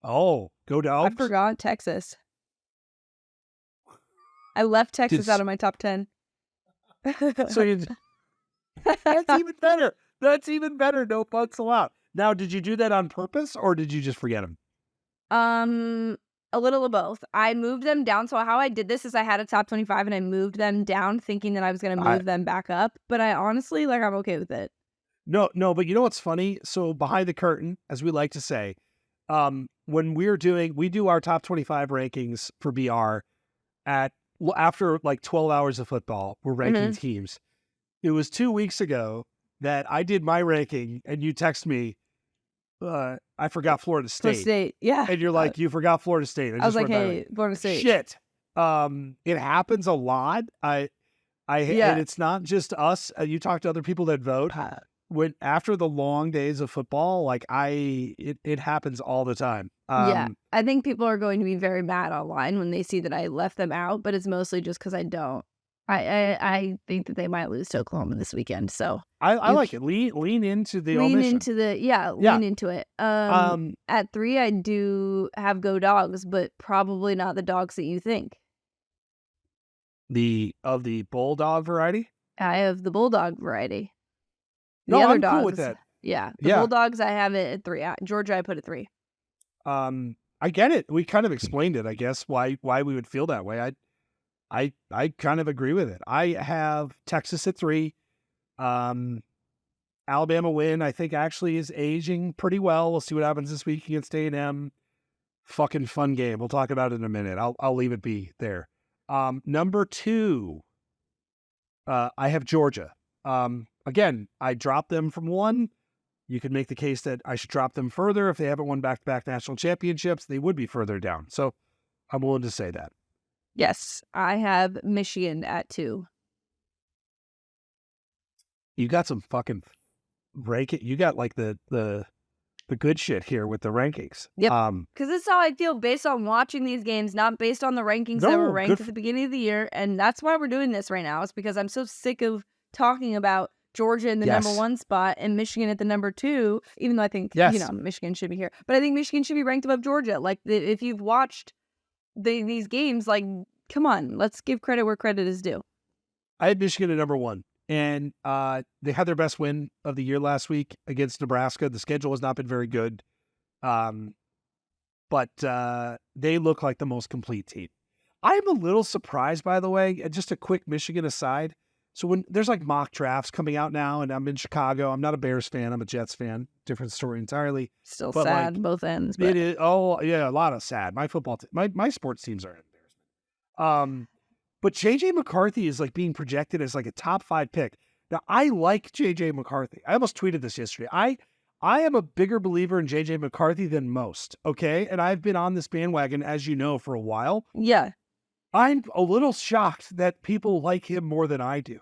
Oh, go Dogs. I forgot Texas. I left Texas out of my top 10. So that's even better. That's even better. No punts allowed. Now, did you do that on purpose or did you just forget them? A little of both. I moved them down. So how I did this is I had a top 25 and I moved them down thinking that I was going to move them back up. But I honestly, I'm okay with it. No, but you know what's funny? So behind the curtain, as we like to say, when we do our top 25 rankings for BR after like 12 hours of football, we're ranking teams. It was 2 weeks ago that I did my ranking and you text me, I forgot Florida State. Yeah. And you're like, you forgot Florida State. I was like, hey, Florida State. Shit. It happens a lot. And it's not just us. You talk to other people that vote. When after the long days of football, it happens all the time. I think people are going to be very mad online when they see that I left them out, but it's mostly just because I don't. I think that they might lose to Oklahoma this weekend. So I like it. Lean into the lean omission. into the lean into it. At 3, I do have Go Dogs, but probably not the dogs that you think. Of the bulldog variety. I have the bulldog variety. The no, other I'm dogs, cool with that. Yeah, the Bulldogs, I have it at 3. Georgia, I put at 3. I get it. We kind of explained it, I guess, why we would feel that way. I kind of agree with it. I have Texas at 3. Alabama win, I think actually is aging pretty well. We'll see what happens this week against A&M. Fucking fun game. We'll talk about it in a minute. I'll leave it be there. Number 2, I have Georgia. Again, I dropped them from 1. You could make the case that I should drop them further. If they haven't won back-to-back national championships, they would be further down. So I'm willing to say that. Yes, I have Michigan at 2. You got some fucking ranking. You got like the good shit here with the rankings. Yep. Because this is how I feel based on watching these games, not based on the rankings that were ranked at the beginning of the year. And that's why we're doing this right now. It's because I'm so sick of talking about Georgia in the number Yes. 1 spot and Michigan at the number 2, even though I think, Yes. Michigan should be here. But I think Michigan should be ranked above Georgia. Like, if you've watched these games, like, come on, let's give credit where credit is due. I had Michigan at number 1. And they had their best win of the year last week against Nebraska. The schedule has not been very good. But they look like the most complete team. I'm a little surprised, by the way, just a quick Michigan aside. So when there's like mock drafts coming out now, and I'm in Chicago, I'm not a Bears fan, I'm a Jets fan. Different story entirely. Still But, sad, like, both ends. But It is, oh yeah, a lot of sad. My football, my sports teams are an embarrassment. But JJ McCarthy is like being projected as like a top 5 pick. Now I like JJ McCarthy. I almost tweeted this yesterday. I am a bigger believer in JJ McCarthy than most. Okay, and I've been on this bandwagon, as you know, for a while. yeah, I'm a little shocked that people like him more than I do.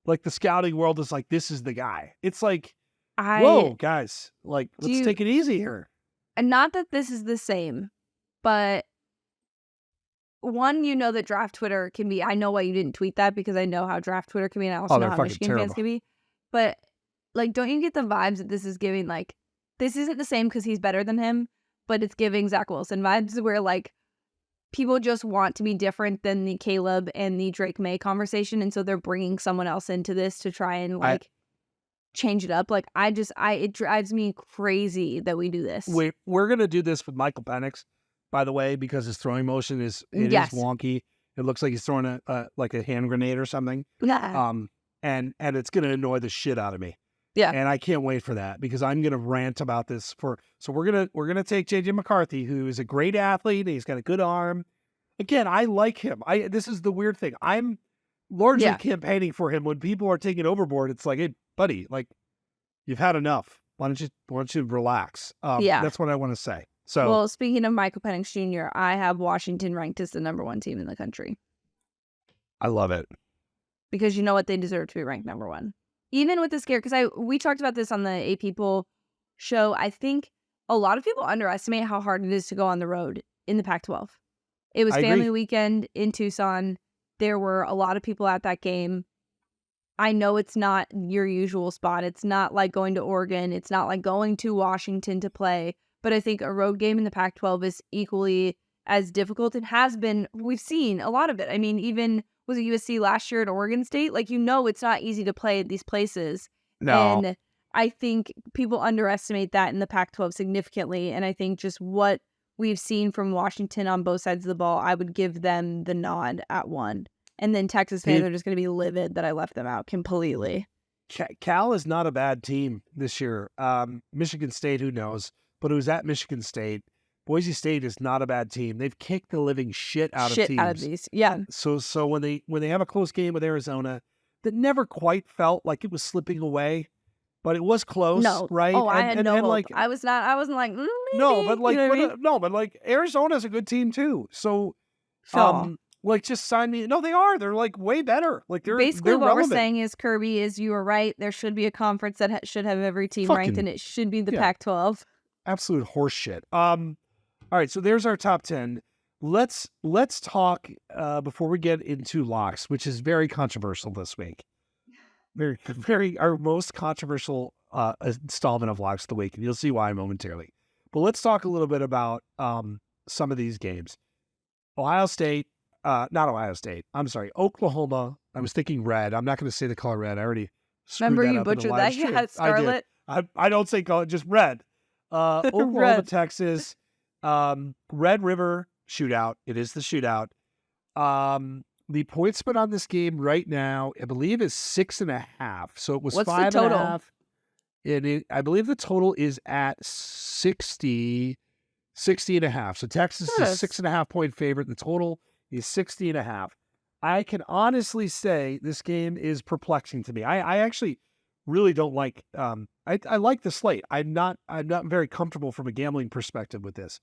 Like the scouting world is like, this is the guy. It's like, whoa, guys, like let's take it easy here. And not that this is the same, but one, that draft Twitter can be, I know why you didn't tweet that because I know how draft Twitter can be, and I also know how Michigan fans can be. But like, don't you get the vibes that this is giving, like, this isn't the same because he's better than him, but it's giving Zach Wilson vibes where like people just want to be different than the Caleb and the Drake May conversation, and so they're bringing someone else into this to try and like change it up. Like, it drives me crazy that we do this. We're gonna do this with Michael Penix, by the way, because his throwing motion is wonky. It looks like he's throwing a like a hand grenade or something. Yeah. And it's gonna annoy the shit out of me. Yeah. And I can't wait for that because I'm gonna rant about this so we're gonna take JJ McCarthy, who is a great athlete and he's got a good arm. Again, I like him. This is the weird thing. I'm largely campaigning for him when people are taking overboard. It's like, hey, buddy, like you've had enough. Why don't you relax? That's what I want to say. So, well, speaking of Michael Penix Jr., I have Washington ranked as the number 1 team in the country. I love it. Because you know what? They deserve to be ranked number 1. Even with the scare, because we talked about this on the A People show. I think a lot of people underestimate how hard it is to go on the road in the Pac-12. It was family weekend in Tucson. There were a lot of people at that game. I know it's not your usual spot. It's not like going to Oregon. It's not like going to Washington to play. But I think a road game in the Pac-12 is equally as difficult. It has been. We've seen a lot of it. I mean, even was it USC last year at Oregon State? Like, it's not easy to play at these places. No. And I think people underestimate that in the Pac-12 significantly. And I think just what we've seen from Washington on both sides of the ball, I would give them the nod at 1. And then Texas fans are just going to be livid that I left them out completely. Cal is not a bad team this year. Michigan State, who knows? But it was at Michigan State. Boise State is not a bad team. They've kicked the living shit out of teams. Out of these, yeah. So when they have a close game with Arizona, that never quite felt like it was slipping away, but it was close, right? Oh, I had no hope. Like, I wasn't like, maybe, no, but like, you but like Arizona's a good team too. So, like, just sign me. No, they are. They're like way better. Like basically they're what relevant. we're saying is, Kirby, is you were right. There should be a conference that should have every team ranked, and it should be the Pac-12. Absolute horseshit. All right, so there's our top 10. Let's talk before we get into locks, which is very controversial this week. Very our most controversial installment of locks of the week, and you'll see why momentarily. But let's talk a little bit about some of these games. Ohio State, not Ohio State. I'm sorry, Oklahoma. I was thinking red. I'm not going to say the color red. I already screwed remember that you up in the butchered live that. stream. Yeah, Scarlet. I don't say color, just red. Oklahoma, Red. Texas, Red River shootout. It is the shootout. The point spread on this game right now, I believe, is 6.5. So it was What's 5.5. the total? And I believe the total is at 60.5. So Texas is 6.5 point favorite. The total is 60.5. I can honestly say this game is perplexing to me. I actually really don't like. I like the slate. I'm not very comfortable from a gambling perspective with this.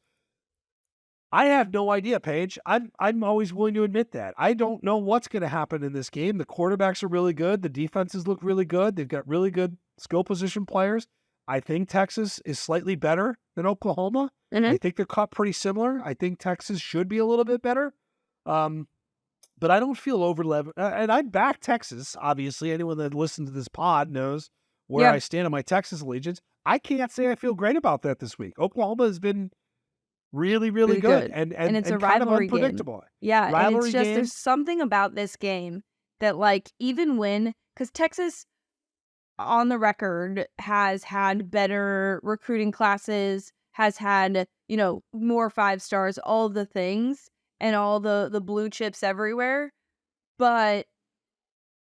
I have no idea, Paige. I'm always willing to admit that. I don't know what's going to happen in this game. The quarterbacks are really good. The defenses look really good. They've got really good skill position players. I think Texas is slightly better than Oklahoma. Mm-hmm. I think they're caught pretty similar. I think Texas should be a little bit better. but I don't feel over-leveraged. And I back Texas, obviously. Anyone that listens to this pod knows where I stand on my Texas allegiance. I can't say I feel great about that this week. Oklahoma has been really, really good. And it's a kind of rivalry game. unpredictable. Yeah, and Rivalry it's just game. there's something about this game that, like, even when, because Texas on the record has had better recruiting classes, has had, you know, more 5 stars, all the things, and all the blue chips everywhere, but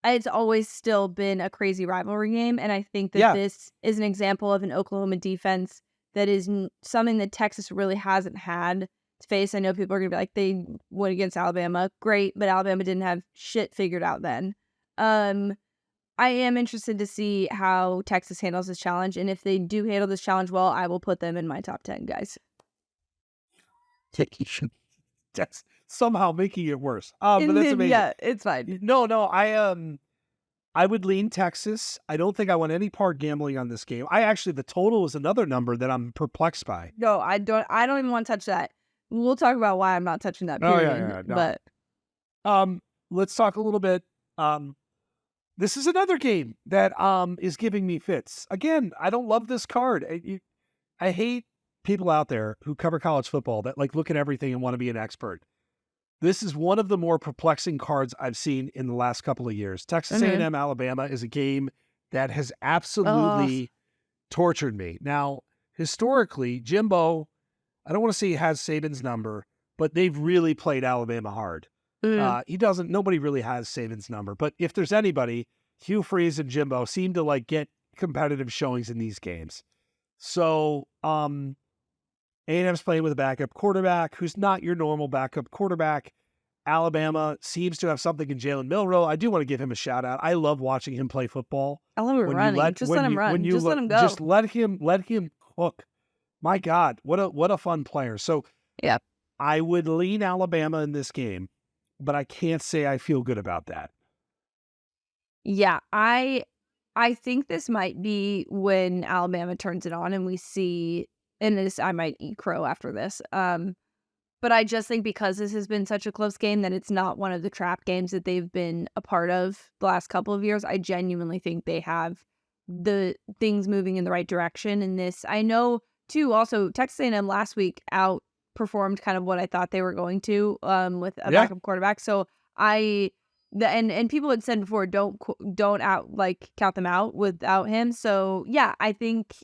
it's always still been a crazy rivalry game, and I think that this is an example of an Oklahoma defense that is something that Texas really hasn't had to face. I know people are going to be like, they went against Alabama. Great, but Alabama didn't have shit figured out then. I am interested to see how Texas handles this challenge, and if they do handle this challenge well, I will put them in my top 10, guys. That's somehow making it worse. But that's amazing. Yeah, it's fine. No, I would lean Texas. I don't think I want any part gambling on this game. The total is another number that I'm perplexed by. No, I don't even want to touch that. We'll talk about why I'm not touching that period. No. But let's talk a little bit. This is another game that is giving me fits. Again, I don't love this card. I hate people out there who cover college football that like look at everything and want to be an expert. This is one of the more perplexing cards I've seen in the last couple of years. Texas A&M Alabama is a game that has absolutely tortured me. Now, historically, Jimbo, I don't want to say he has Saban's number, but they've really played Alabama hard. Nobody really has Saban's number, but if there's anybody, Hugh Freeze and Jimbo seem to like get competitive showings in these games. So, A&M's playing with a backup quarterback who's not your normal backup quarterback. Alabama seems to have something in Jalen Milroe. I do want to give him a shout out. I love watching him play football. I love him running. Just let him run. Just let him go. Just let him cook. My God, what a fun player. So yeah, I would lean Alabama in this game, but I can't say I feel good about that. Yeah, I think this might be when Alabama turns it on and we see. And this, I might eat crow after this. But I just think because this has been such a close game that it's not one of the trap games that they've been a part of the last couple of years. I genuinely think they have the things moving in the right direction in this. I know, too, also, Texas A&M last week outperformed kind of what I thought they were going to with a backup quarterback. So and people had said before, don't count them out without him. So, yeah, I think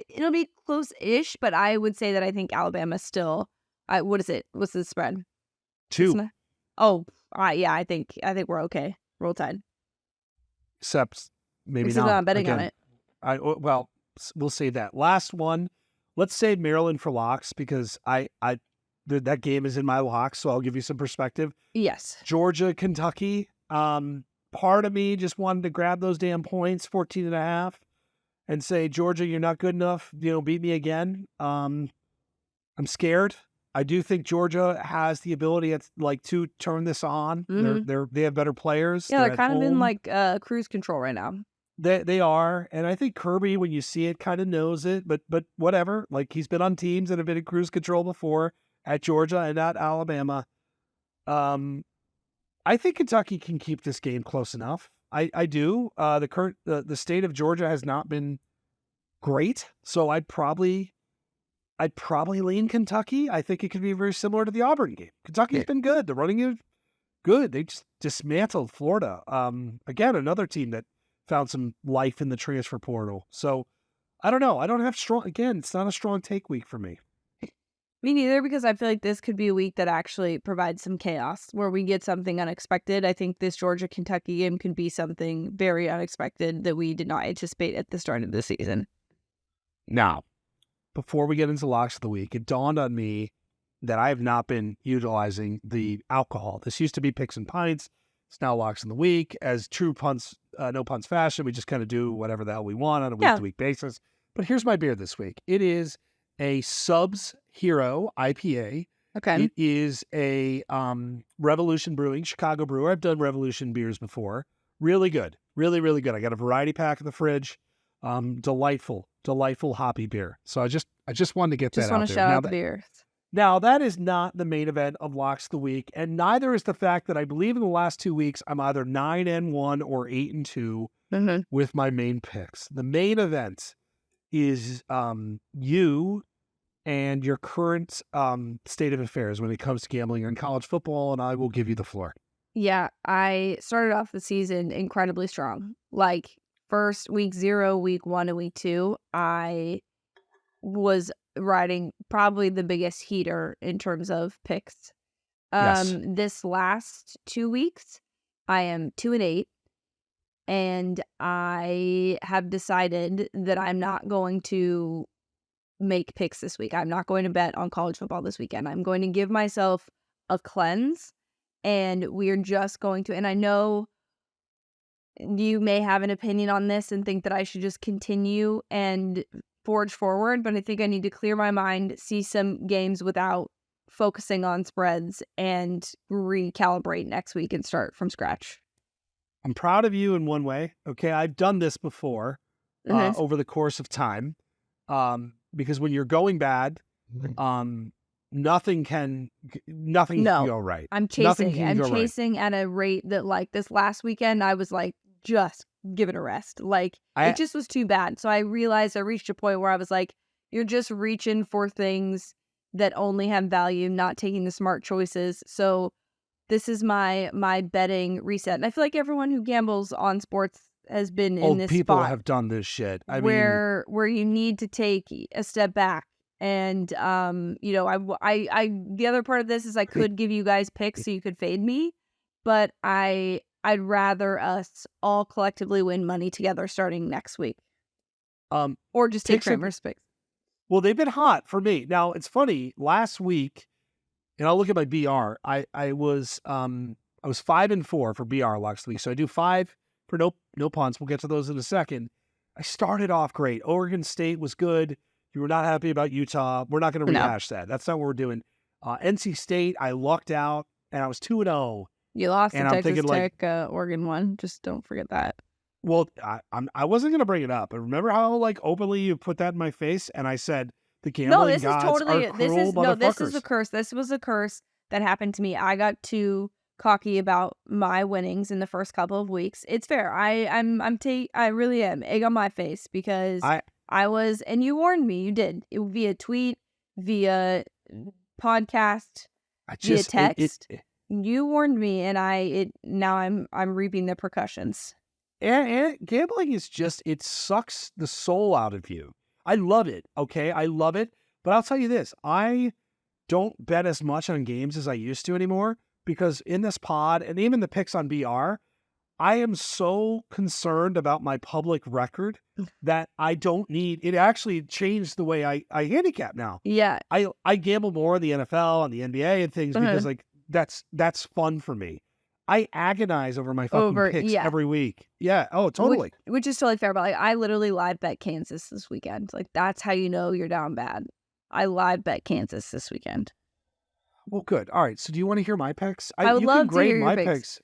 it'll be close-ish, but I would say that I think Alabama still. What is it? What's the spread? 2. Yeah. I think we're okay. Roll Tide. Except maybe not. I'm betting on it. Well, we'll say that. Last one. Let's say Maryland for locks because that game is in my locks, so I'll give you some perspective. Yes. Georgia, Kentucky. Part of me just wanted to grab those damn points, 14.5. And say, Georgia, you're not good enough. Beat me again. I'm scared. I do think Georgia has the ability to turn this on. Mm-hmm. They have better players. Yeah, they're kind of in like cruise control right now. They are, and I think Kirby, when you see it, kind of knows it. But whatever. Like he's been on teams that have been in cruise control before at Georgia and at Alabama. I think Kentucky can keep this game close enough. I do. The state of Georgia has not been great, so I'd probably lean Kentucky. I think it could be very similar to the Auburn game. Kentucky's been good. The running is good. They just dismantled Florida. Again, another team that found some life in the transfer portal. So I don't know. I don't have strong. Again, it's not a strong take week for me. Me neither, because I feel like this could be a week that actually provides some chaos where we get something unexpected. I think this Georgia-Kentucky game can be something very unexpected that we did not anticipate at the start of the season. Now, before we get into locks of the week, it dawned on me that I have not been utilizing the alcohol. This used to be picks and pints. It's now locks in the week. As true punts, no punts fashion, we just kind of do whatever the hell we want on a week-to-week basis. But here's my beer this week. It is a Subs Hero IPA. Okay. It is a Revolution Brewing, Chicago brewer. I've done Revolution beers before. Really good. Really, really good. I got a variety pack in the fridge. Delightful hoppy beer. So I just wanted to get that out there. Just want to shout out the beer. Now, that is not the main event of Locks of the Week, and neither is the fact that I believe in the last 2 weeks I'm either 9-1 or 8-2 with my main picks. The main event is you and your current state of affairs when it comes to gambling in college football, and I will give you the floor. Yeah, I started off the season incredibly strong. Like, first week 0, week 1, and week 2, I was riding probably the biggest heater in terms of picks. Yes. This last 2 weeks, I am 2-8, and I have decided that I'm not going to make picks this week. I'm not going to bet on college football this weekend. I'm going to give myself a cleanse, and we're just going to, and I know you may have an opinion on this and think that I should just continue and forge forward, but I think I need to clear my mind, see some games without focusing on spreads, and recalibrate next week and start from scratch. I'm proud of you in one way. Okay, I've done this before over the course of time. Because when you're going bad, nothing can go right. I'm chasing at a rate that, like, this last weekend, I was like, just give it a rest. Like, it just was too bad. So I realized I reached a point where I was like, you're just reaching for things that only have value, not taking the smart choices. So this is my betting reset. And I feel like everyone who gambles on sports has been in this people spot have done this shit. where you need to take a step back. And you know, I the other part of this is I could give you guys picks so you could fade me, but I'd rather us all collectively win money together starting next week. Or just take Kramer's picks. Well, they've been hot for me. Now, it's funny, last week, and I'll look at my BR, I was 5-4 for BR last week. So I do 5 for no punts. We'll get to those in a second. I started off great. Oregon State was good. You were not happy about Utah. We're not going to rehash that. That's not what we're doing. NC State, I lucked out, and I was 2-0. You lost the Texas Tech Oregon one. Just don't forget that. Well, I wasn't going to bring it up. But remember how openly you put that in my face, and I said the gambling gods are cruel motherfuckers. This is a curse. This was a curse that happened to me. I got too cocky about my winnings in the first couple of weeks. It's fair. I really am egg on my face because I was, and you warned me. You did via tweet, via podcast, via text. You warned me, and now I'm reaping the repercussions. And gambling is just, it sucks the soul out of you. I love it. Okay, I love it. But I'll tell you this: I don't bet as much on games as I used to anymore. Because in this pod, and even the picks on BR, I am so concerned about my public record that I don't need, it actually changed the way I handicap now. Yeah. I gamble more on the NFL, on the NBA and things because that's fun for me. I agonize over my fucking picks every week. Yeah. Oh, totally. Which is totally fair. But I literally live bet Kansas this weekend. Like, that's how you know you're down bad. I live bet Kansas this weekend. Well, good. All right. So do you want to hear my picks? I would love to hear your picks.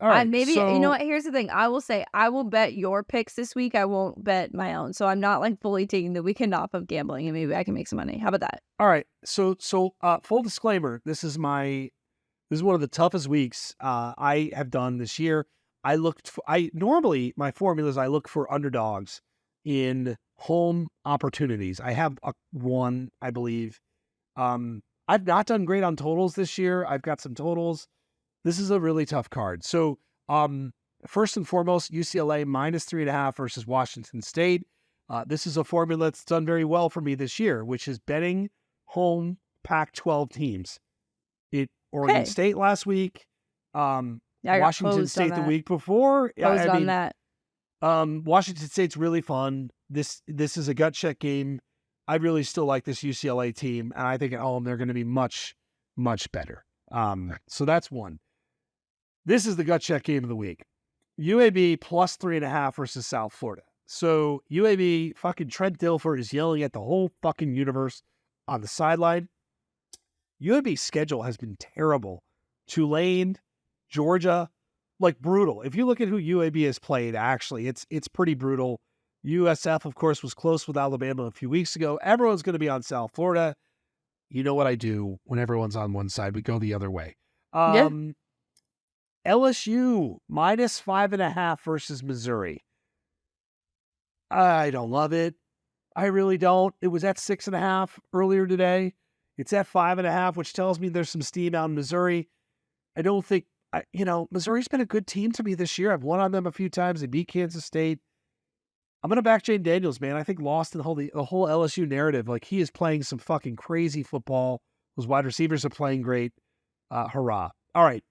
All right. You know what? Here's the thing. I will say I will bet your picks this week. I won't bet my own. So I'm not fully taking the weekend off of gambling, and maybe I can make some money. How about that? All right. So full disclaimer, this is one of the toughest weeks I have done this year. Normally my formula is I look for underdogs in home opportunities. I have one, I believe. I've not done great on totals this year. I've got some totals. This is a really tough card. So, first and foremost, UCLA -3.5 versus Washington State. This is a formula that's done very well for me this year, which is betting home Pac-12 teams. Oregon State last week, Washington State the week before. Washington State's really fun. This is a gut check game. I really still like this UCLA team, and I think at home they're going to be much, much better. So that's one. This is the gut check game of the week. UAB +3.5 versus South Florida. So UAB, fucking Trent Dilfer is yelling at the whole fucking universe on the sideline. UAB's schedule has been terrible. Tulane, Georgia, brutal. If you look at who UAB has played, actually, it's pretty brutal. USF, of course, was close with Alabama a few weeks ago. Everyone's going to be on South Florida. You know what I do when everyone's on one side? We go the other way. Yeah. LSU -5.5 versus Missouri. I don't love it. I really don't. It was at 6.5 earlier today. It's at 5.5, which tells me there's some steam out in Missouri. I don't think, Missouri's been a good team to me this year. I've won on them a few times. They beat Kansas State. I'm going to back Jane Daniels, man. I think lost in the whole LSU narrative. Like, he is playing some fucking crazy football. Those wide receivers are playing great. Hurrah. All right.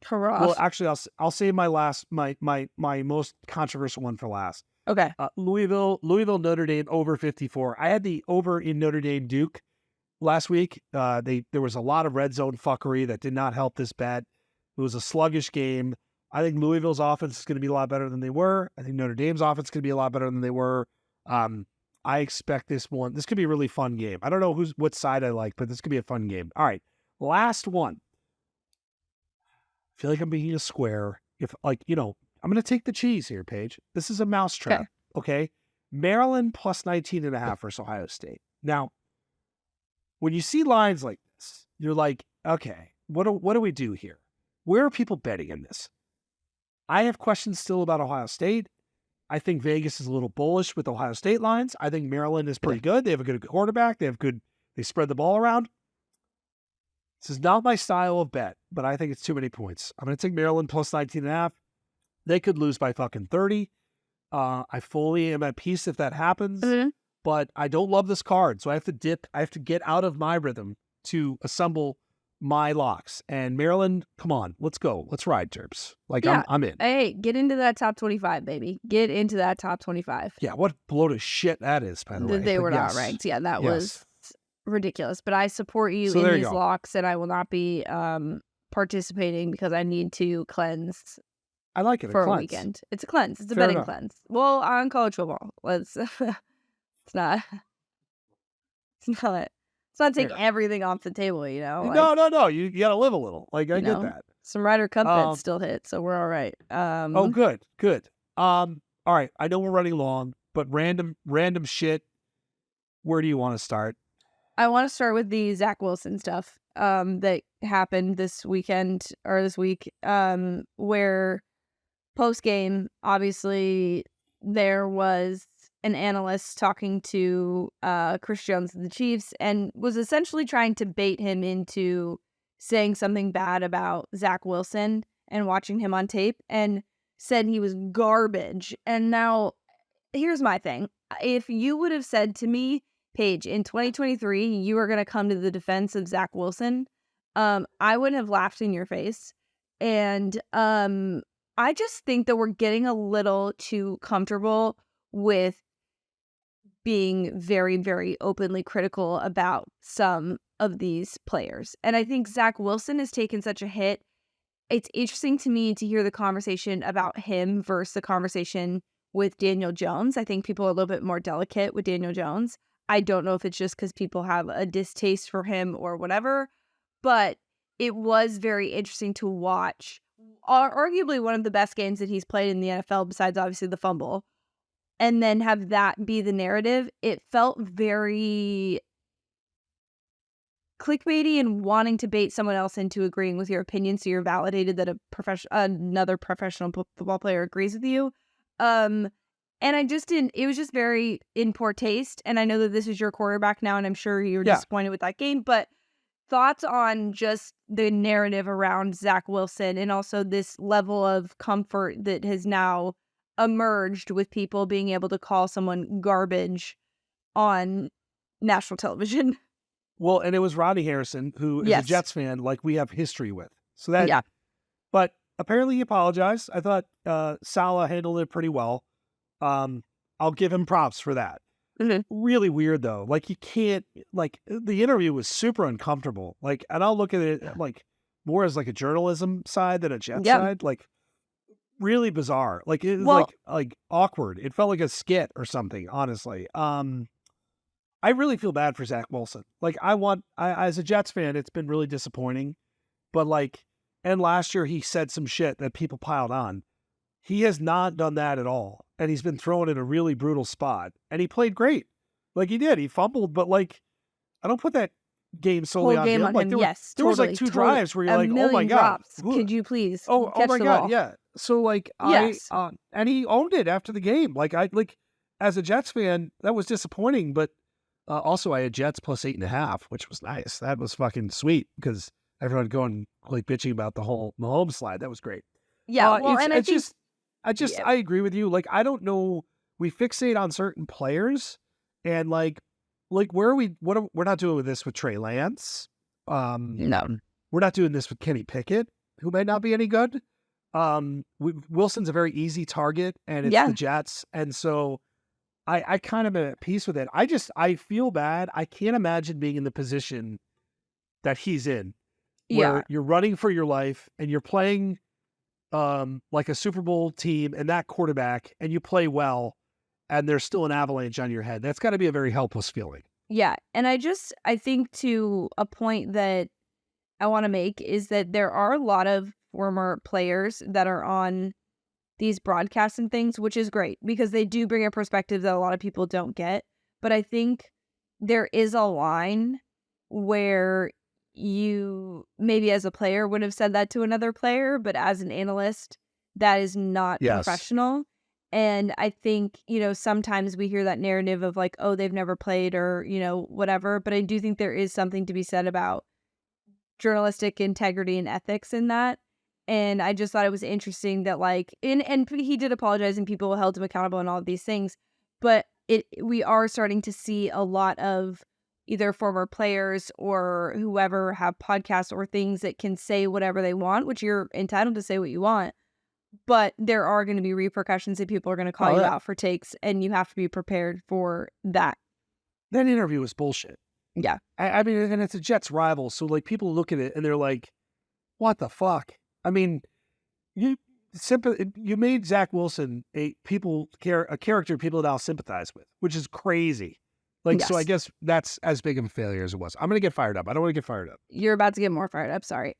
Hurrah. Well, actually, I'll save my most controversial one for last. Okay. Louisville, Notre Dame over 54. I had the over in Notre Dame Duke last week. There was a lot of red zone fuckery that did not help this bet. It was a sluggish game. I think Louisville's offense is going to be a lot better than they were. I think Notre Dame's offense is going to be a lot better than they were. I expect this could be a really fun game. I don't know what side I like, but this could be a fun game. All right. Last one. I feel like I'm being a square. I'm going to take the cheese here, Paige. This is a mousetrap. Okay. Maryland +19.5 versus Ohio State. Now, when you see lines like this, you're like, okay, what do we do here? Where are people betting in this? I have questions still about Ohio State. I think Vegas is a little bullish with Ohio State lines. I think Maryland is pretty good. They have a good quarterback. They spread the ball around. This is not my style of bet, but I think it's too many points. I'm going to take Maryland +19.5. They could lose by fucking 30. I fully am at peace if that happens, but I don't love this card. So I have to dip. I have to get out of my rhythm to assemble my locks. And Maryland, come on, let's go. Let's ride, Terps. I'm in. Hey, get into that top 25, baby. Get into that top 25. Yeah, what blow to shit that is, by the way. They were not ranked. Yeah, that was ridiculous. But I support you in these locks, and I will not be participating because I need to cleanse. I like it for a weekend. It's a cleanse. It's a betting cleanse. Well, on college football, it's not. It's not take everything off the table, you know. No. You got to live a little. I get that. Some Ryder Cup bets still hit, so we're all right. Good. All right. I know we're running long, but random shit. Where do you want to start? I want to start with the Zach Wilson stuff that happened this weekend or this week, where post game, obviously, there was an analyst talking to Chris Jones of the Chiefs and was essentially trying to bait him into saying something bad about Zach Wilson and watching him on tape, and said he was garbage. And now, here's my thing. If you would have said to me, Paige, in 2023, you are going to come to the defense of Zach Wilson, I wouldn't have laughed in your face. And I just think that we're getting a little too comfortable with being very, very openly critical about some of these players. And I think Zach Wilson has taken such a hit. It's interesting to me to hear the conversation about him versus the conversation with Daniel Jones. I think people are a little bit more delicate with Daniel Jones. I don't know if it's just because people have a distaste for him or whatever, but it was very interesting to watch. Arguably one of the best games that he's played in the NFL, besides obviously the fumble, and then have that be the narrative. It felt very clickbaity and wanting to bait someone else into agreeing with your opinion, so you're validated that another professional football player agrees with you. And I just didn't. It was just very in poor taste. And I know that this is your quarterback now, and I'm sure you were disappointed with that game. But thoughts on just the narrative around Zach Wilson, and also this level of comfort that has now emerged with people being able to call someone garbage on national television. Well, and it was Rodney Harrison, who is a Jets fan, like we have history with. So that, but apparently he apologized. I thought Salah handled it pretty well. I'll give him props for that. Mm-hmm. Really weird though. Like, you can't, like, the interview was super uncomfortable. Like, and I'll look at it like more as like a journalism side than a Jets side. Like, really bizarre. Like, it was like awkward. It felt like a skit or something, honestly. I really feel bad for Zach Wilson. Like, I as a Jets fan, it's been really disappointing. But like, and last year he said some shit that people piled on. He has not done that at all. And he's been thrown in a really brutal spot. And he played great. Like, he did. He fumbled, but like, I don't put that game solely Whole on game him. on Like him. there, Yes, there was like totally, two totally. drives where you're A like, oh my million god, drops. Could you please oh catch my the god, ball? yeah. So like Yes. and he owned it after the game. Like as a Jets fan, that was disappointing, but also I had Jets plus 8.5, which was nice. That was fucking sweet because everyone going like bitching about the whole Mahomes slide. That was great. Yeah. Well, and I think I agree with you. Like I don't know. We fixate on certain players, and like where are we? We're not doing this with Trey Lance. no. We're not doing this with Kenny Pickett, who may not be any good. Wilson's a very easy target, and it's the Jets, and so I kind of am at peace with it. I feel bad. I can't imagine being in the position that he's in, where you're running for your life and you're playing like a Super Bowl team and that quarterback, and you play well, and there's still an avalanche on your head. That's got to be a very helpless feeling. Yeah. And I think to a point that I want to make is that there are a lot of former players that are on these broadcasting things, which is great because they do bring a perspective that a lot of people don't get. But I think there is a line where you maybe as a player would have said that to another player, but as an analyst, that is not professional. And I think, sometimes we hear that narrative of like, oh, they've never played or, whatever. But I do think there is something to be said about journalistic integrity and ethics in that. And I just thought it was interesting that like, and he did apologize and people held him accountable and all of these things. But we are starting to see a lot of either former players or whoever have podcasts or things that can say whatever they want, which you're entitled to say what you want. But there are going to be repercussions that people are going to call you out for takes, and you have to be prepared for that. That interview was bullshit. Yeah. I mean, and it's a Jets rival, so like people look at it and they're like, what the fuck? I mean, you made Zach Wilson a character people now sympathize with, which is crazy. Like, so I guess that's as big of a failure as it was. I'm going to get fired up. I don't want to get fired up. You're about to get more fired up. Sorry.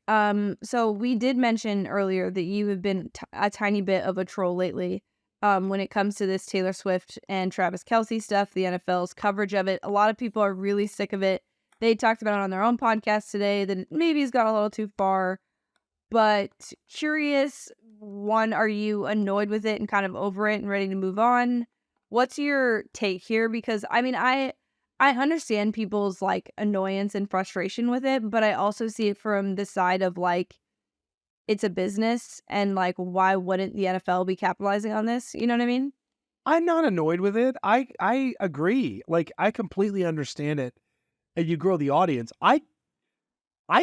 So we did mention earlier that you have been a tiny bit of a troll lately. When it comes to this Taylor Swift and Travis Kelce stuff, the NFL's coverage of it, a lot of people are really sick of it. They talked about it on their own podcast today that it maybe has gone a little too far. But curious, one, are you annoyed with it and kind of over it and ready to move on? What's your take here? Because I mean, I understand people's like annoyance and frustration with it, but I also see it from the side of like, it's a business and like, why wouldn't the NFL be capitalizing on this? You know what I mean? I'm not annoyed with it. I agree. Like, I completely understand it. And you grow the audience. I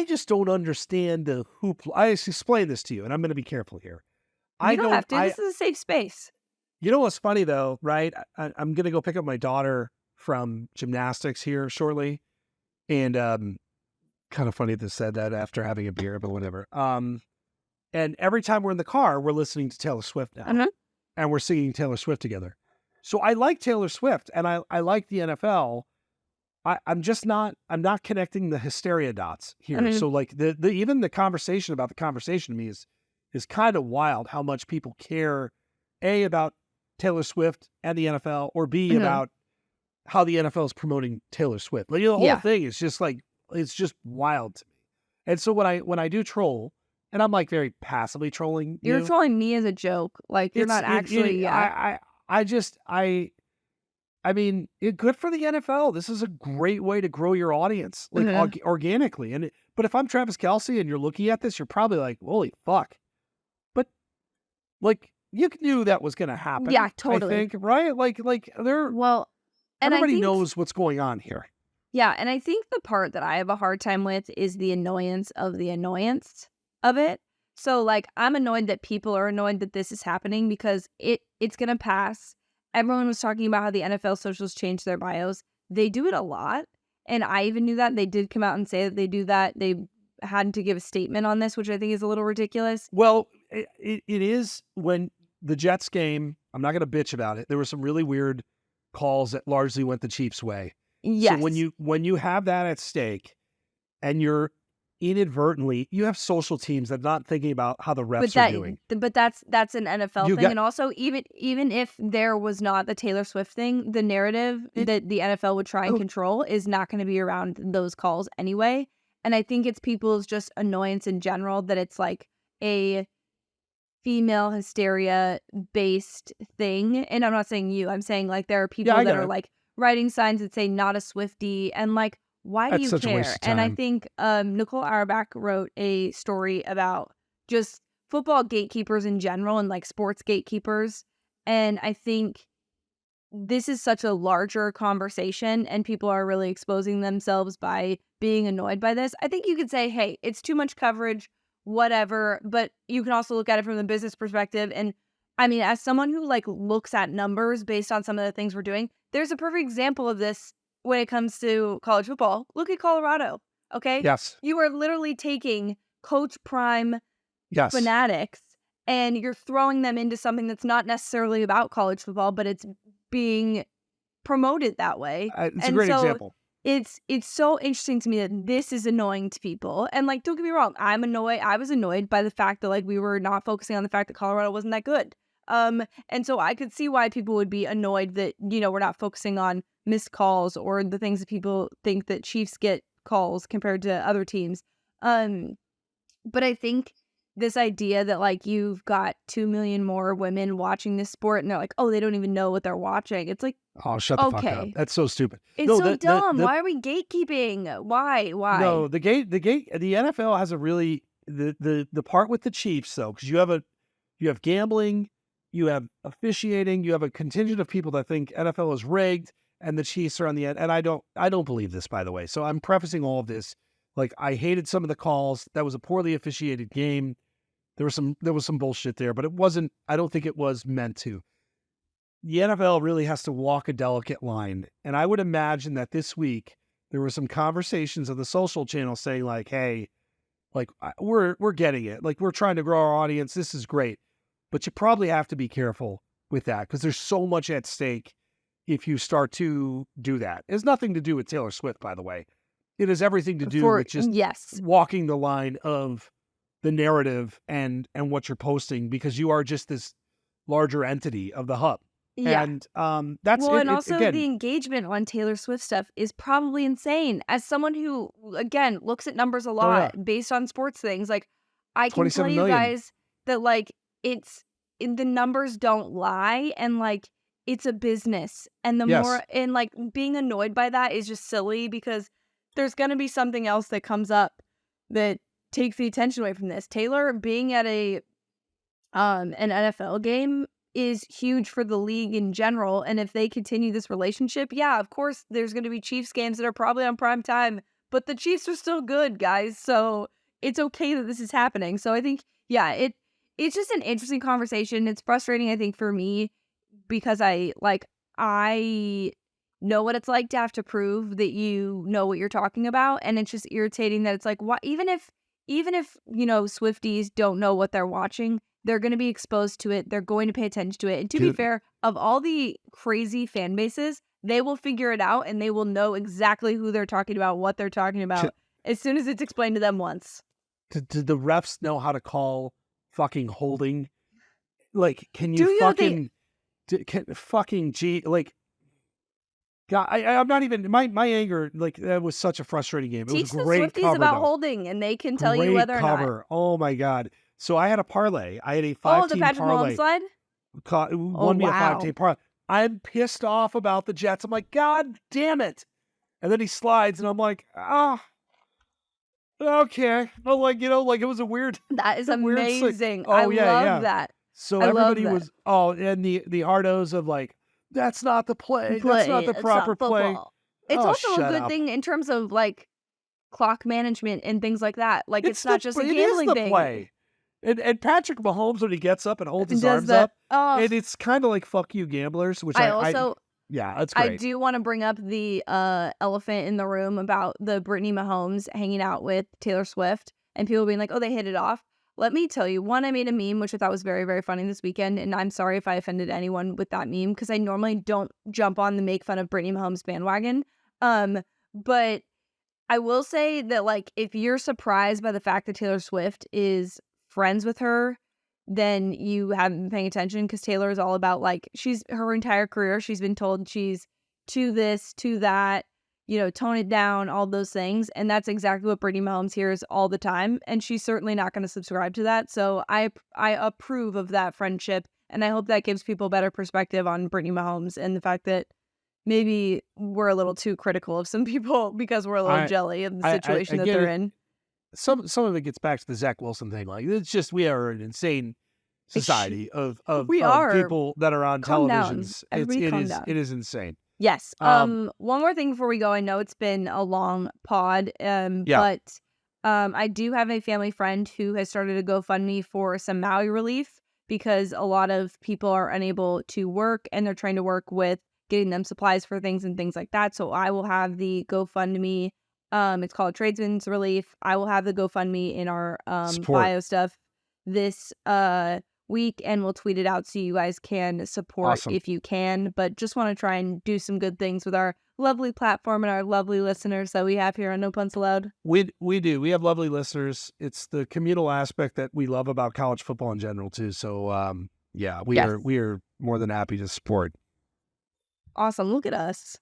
just don't understand the hoopla. I explain this to you, and I'm going to be careful here. You don't have to. This is a safe space. You know what's funny though, right? I'm going to go pick up my daughter from gymnastics here shortly, and kind of funny to said that after having a beer, but whatever. And every time we're in the car, we're listening to Taylor Swift now, and we're singing Taylor Swift together. So I like Taylor Swift, and I like the NFL. I'm not connecting the hysteria dots here. So like even the conversation about the conversation to me is kind of wild how much people care, A, about Taylor Swift and the NFL, or B, about how the NFL is promoting Taylor Swift. Like, the whole thing is just like, it's just wild to me. And so when I do troll, and I'm like very passively trolling You're trolling me as a joke. Like, you're not actually. I mean, good for the NFL. This is a great way to grow your audience, like organically. But if I'm Travis Kelce and you're looking at this, you're probably like, holy fuck. But like, you knew that was going to happen. Yeah, totally. I think, right? Like they're, well, and everybody knows what's going on here. Yeah. And I think the part that I have a hard time with is the annoyance of it. So like, I'm annoyed that people are annoyed that this is happening because it's going to pass. Everyone was talking about how the NFL socials changed their bios. They do it a lot. And I even knew that. They did come out and say that they do that. They had to give a statement on this, which I think is a little ridiculous. Well, it is when the Jets game, I'm not going to bitch about it. There were some really weird calls that largely went the Chiefs' way. Yes. So when you have that at stake and you're inadvertently, you have social teams that are not thinking about how the refs But are doing. that's an NFL You thing, got and also even if there was not the Taylor Swift thing, the narrative it. that the NFL would try and Oh, control is not going to be around those calls anyway. And I think it's people's just annoyance in general that it's like a female hysteria based thing. And I'm not saying you, I'm saying like there are yeah, people I that get are it. like writing signs that say not a Swiftie, and like, why do That's you such a waste care? of And I time. think Nicole Auerbach wrote a story about just football gatekeepers in general and like sports gatekeepers. And I think this is such a larger conversation and people are really exposing themselves by being annoyed by this. I think you could say, hey, it's too much coverage, whatever, but you can also look at it from the business perspective. And I mean, as someone who like looks at numbers based on some of the things we're doing, there's a perfect example of this when it comes to college football. Look at Colorado, okay? Yes. You are literally taking Coach Prime Yes. fanatics and you're throwing them into something that's not necessarily about college football, but it's being promoted that way. It's a And great so example. it's so interesting to me that this is annoying to people. And like, don't get me wrong, I was annoyed by the fact that like we were not focusing on the fact that Colorado wasn't that good. And so I could see why people would be annoyed that, you know, we're not focusing on missed calls or the things that people think that Chiefs get calls compared to other teams. But I think this idea that like you've got 2 million more women watching this sport and they're like, oh, they don't even know what they're watching. It's like, Oh, shut the fuck up. okay, That's so stupid. it's No, so dumb. Why are we gatekeeping? Why? no, the NFL has a really the part with the Chiefs though, because you have gambling, you have officiating, you have a contingent of people that think NFL is rigged, and the Chiefs are on the end. And I don't believe this, by the way. So I'm prefacing all of this. Like, I hated some of the calls. That was a poorly officiated game. There was some bullshit there, but it wasn't. I don't think it was meant to. The NFL really has to walk a delicate line, and I would imagine that this week there were some conversations on the social channel saying like, "Hey, like we're getting it. Like, we're trying to grow our audience. This is great, but you probably have to be careful with that because there's so much at stake if you start to do that." It has nothing to do with Taylor Swift, by the way. It has everything to do with just yes, walking the line of the narrative and what you're posting, because you are just this larger entity of the hub. yeah. And that's Well, and also again. the engagement on Taylor Swift stuff is probably insane. As someone who, again, looks at numbers a Oh yeah, lot based on sports things, like I can tell 27 you million. guys that like the numbers don't lie, and like it's a business, and the Yes, more and like being annoyed by that is just silly because there's gonna be something else that comes up that takes the attention away from this. Taylor being at an NFL game is huge for the league in general, and if they continue this relationship, yeah, of course there's going to be Chiefs games that are probably on prime time, but the Chiefs are still good, guys, so it's okay that this is happening. So I think, yeah, it's just an interesting conversation. It's frustrating, I think, for me because I know what it's like to have to prove that you know what you're talking about, and it's just irritating that it's like, what, even if you know Swifties don't know what they're watching, they're going to be exposed to it, they're going to pay attention to it, and to be dude. fair, of all the crazy fan bases, they will figure it out and they will know exactly who they're talking about, what they're talking about as soon as it's explained to them once. Did the refs know how to call fucking holding? Like, can Do you you fucking can fucking G like? God, I'm not even my anger. Like, that was such a frustrating game. It was teach a the great Swifties cover about though. holding and they can tell you Great whether or not? cover. Oh my god. So I had a parlay. I had a Oh, the 5-team Patrick Mahomes parlay. slide? Oh, Won me a wow. 5-team parlay. I'm pissed off about the Jets. I'm like, God damn it. And then he slides, and I'm like, okay. But like, like it was a weird, That is a weird amazing. Oh I yeah, love yeah. that. So I love everybody that. was and the hardos of like, that's not the play. That's not the It's proper not play. football. It's Oh, also a shut good up. thing in terms of like clock management and things like that. Like it's not just a It is gambling the thing. play. And Patrick Mahomes, when he gets up and holds his Does arms the up, oh and it's kind of like fuck you gamblers, which I also yeah, that's I great. do want to bring up the elephant in the room about the Brittany Mahomes hanging out with Taylor Swift and people being like, oh, they hit it off. Let me tell you, one, I made a meme, which I thought was very, very funny this weekend. And I'm sorry if I offended anyone with that meme because I normally don't jump on the make fun of Brittany Mahomes bandwagon. But I will say that, like, if you're surprised by the fact that Taylor Swift is friends with her, then you haven't been paying attention, because Taylor is all about, like, her entire career, she's been told she's to this, to that, tone it down, all those things, and that's exactly what Brittany Mahomes hears all the time, and she's certainly not gonna subscribe to that, so I approve of that friendship, and I hope that gives people better perspective on Brittany Mahomes and the fact that maybe we're a little too critical of some people because we're a little jelly of the situation that they're in. Some of it gets back to the Zach Wilson thing. Like, it's just, we are an insane society of people that are on televisions. It is insane. Yes. One more thing before we go. I know it's been a long pod. But I do have a family friend who has started a GoFundMe for some Maui relief, because a lot of people are unable to work and they're trying to work with getting them supplies for things and things like that. So I will have the GoFundMe. It's called Tradesman's Relief. I will have the GoFundMe in our bio stuff this week, and we'll tweet it out so you guys can support if you can. But just want to try and do some good things with our lovely platform and our lovely listeners that we have here on No Punts Allowed. We do. We have lovely listeners. It's the communal aspect that we love about college football in general too. So we are more than happy to support. Awesome. Look at us.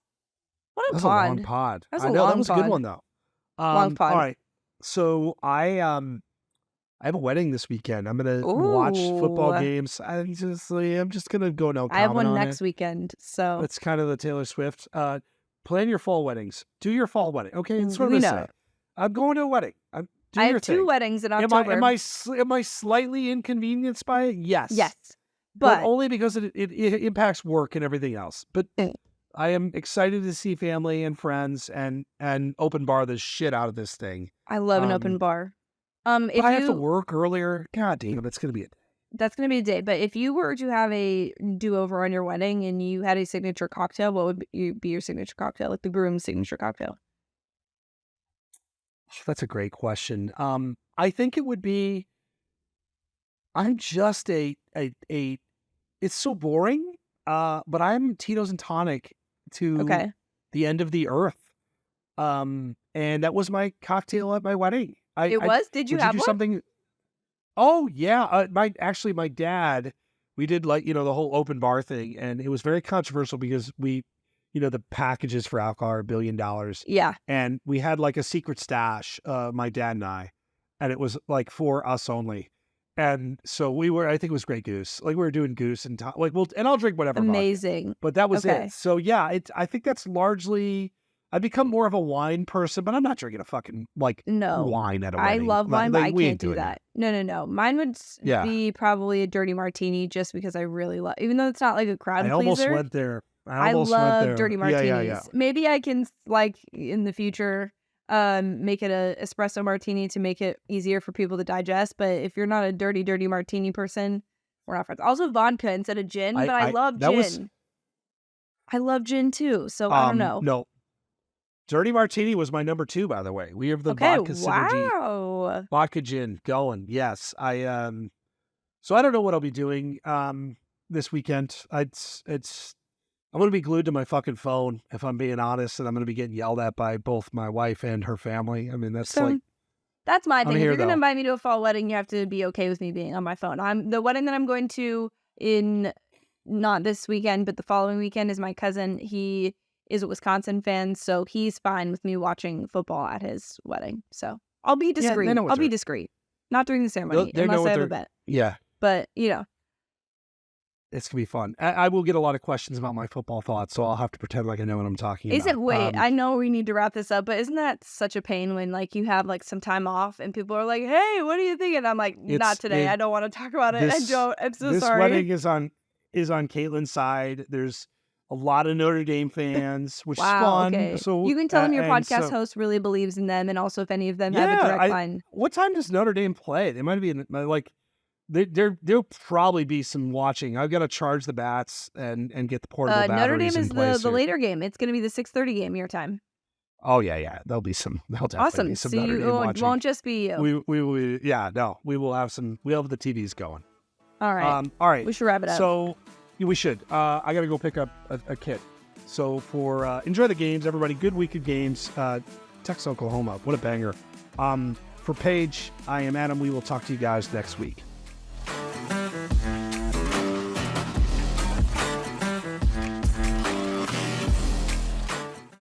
What a That's pod. a long pod. I know, that was a good one though. Long pod. All right. So I have a wedding this weekend. I'm gonna watch football games. I'm just gonna go no comment. I have one on next it. weekend. So it's kind of the Taylor Swift. Plan your fall weddings. Do your fall wedding. Okay, that's what we I'm know. say. I'm going to a wedding. I have two weddings in October. Am I slightly inconvenienced by it? Yes. Yes. But only because it impacts work and everything else. But I am excited to see family and friends and open bar the shit out of this thing. I love an open bar. If I have to work earlier. God damn, that's gonna be it. That's gonna be a day. But if you were to have a do-over on your wedding and you had a signature cocktail, what would be your signature cocktail? Like the groom's signature cocktail? That's a great question. I think it would be. I'm just it's so boring. But I'm Tito's and tonic to the end of the earth. And that was my cocktail at my wedding. Did you have do one? Something? Oh yeah. My dad, we did the whole open bar thing, and it was very controversial because we, the packages for alcohol are $1 billion. Yeah. And we had like a secret stash, my dad and I, and it was like for us only. And so I think it was Grey Goose. Like, we were doing Goose and and I'll drink whatever. Amazing. Vodka. But that was it. So yeah, I think that's largely, I've become more of a wine person, but I'm not drinking a fucking wine at a wedding. I love wine, but I can't do that. No. Mine would be probably a dirty martini, just because I really love, even though it's not like a crowd pleaser. I almost went there. I love dirty martinis. Yeah. Maybe I can, in the future, make it a espresso martini to make it easier for people to digest. But if you're not a dirty martini person, we're not friends. Also vodka instead of gin, but I love gin. I love gin too, so I don't know. No. Dirty martini was my number 2, by the way. We have the vodka synergy. Vodka gin going. Yes. So I don't know what I'll be doing this weekend. I'm going to be glued to my fucking phone, if I'm being honest, and I'm going to be getting yelled at by both my wife and her family. I mean, that's my thing. If you're going to invite me to a fall wedding, you have to be okay with me being on my phone. The wedding that I'm going to not this weekend, but the following weekend, is my cousin. He is a Wisconsin fan, so he's fine with me watching football at his wedding. So I'll be discreet. Yeah, I'll be discreet. Not during the ceremony, unless I have a bet. Yeah. But, it's going to be fun. I will get a lot of questions about my football thoughts, so I'll have to pretend like I know what I'm talking about. I know we need to wrap this up, but isn't that such a pain when you have some time off and people are like, hey, what do you think? And I'm like, not today. I don't want to talk about it. I'm so sorry. This wedding is on Caitlin's side. There's a lot of Notre Dame fans, which is fun. Okay. So you can tell them your podcast host really believes in them, and also if any of them have a direct line. What time does Notre Dame play? They might be there'll probably be some watching. I've got to charge the bats and get the portable batteries. Notre Dame is the here. later game. It's going to be the 6:30 game your time. Oh yeah. There'll definitely be some Notre Dame watching. It won't just be you. We will have some. We have the TVs going. All right. All right. We should wrap it up. So we should. I got to go pick up a kid. So enjoy the games, everybody. Good week of games. Texas, Oklahoma. What a banger. For Paige, I am Adam. We will talk to you guys next week.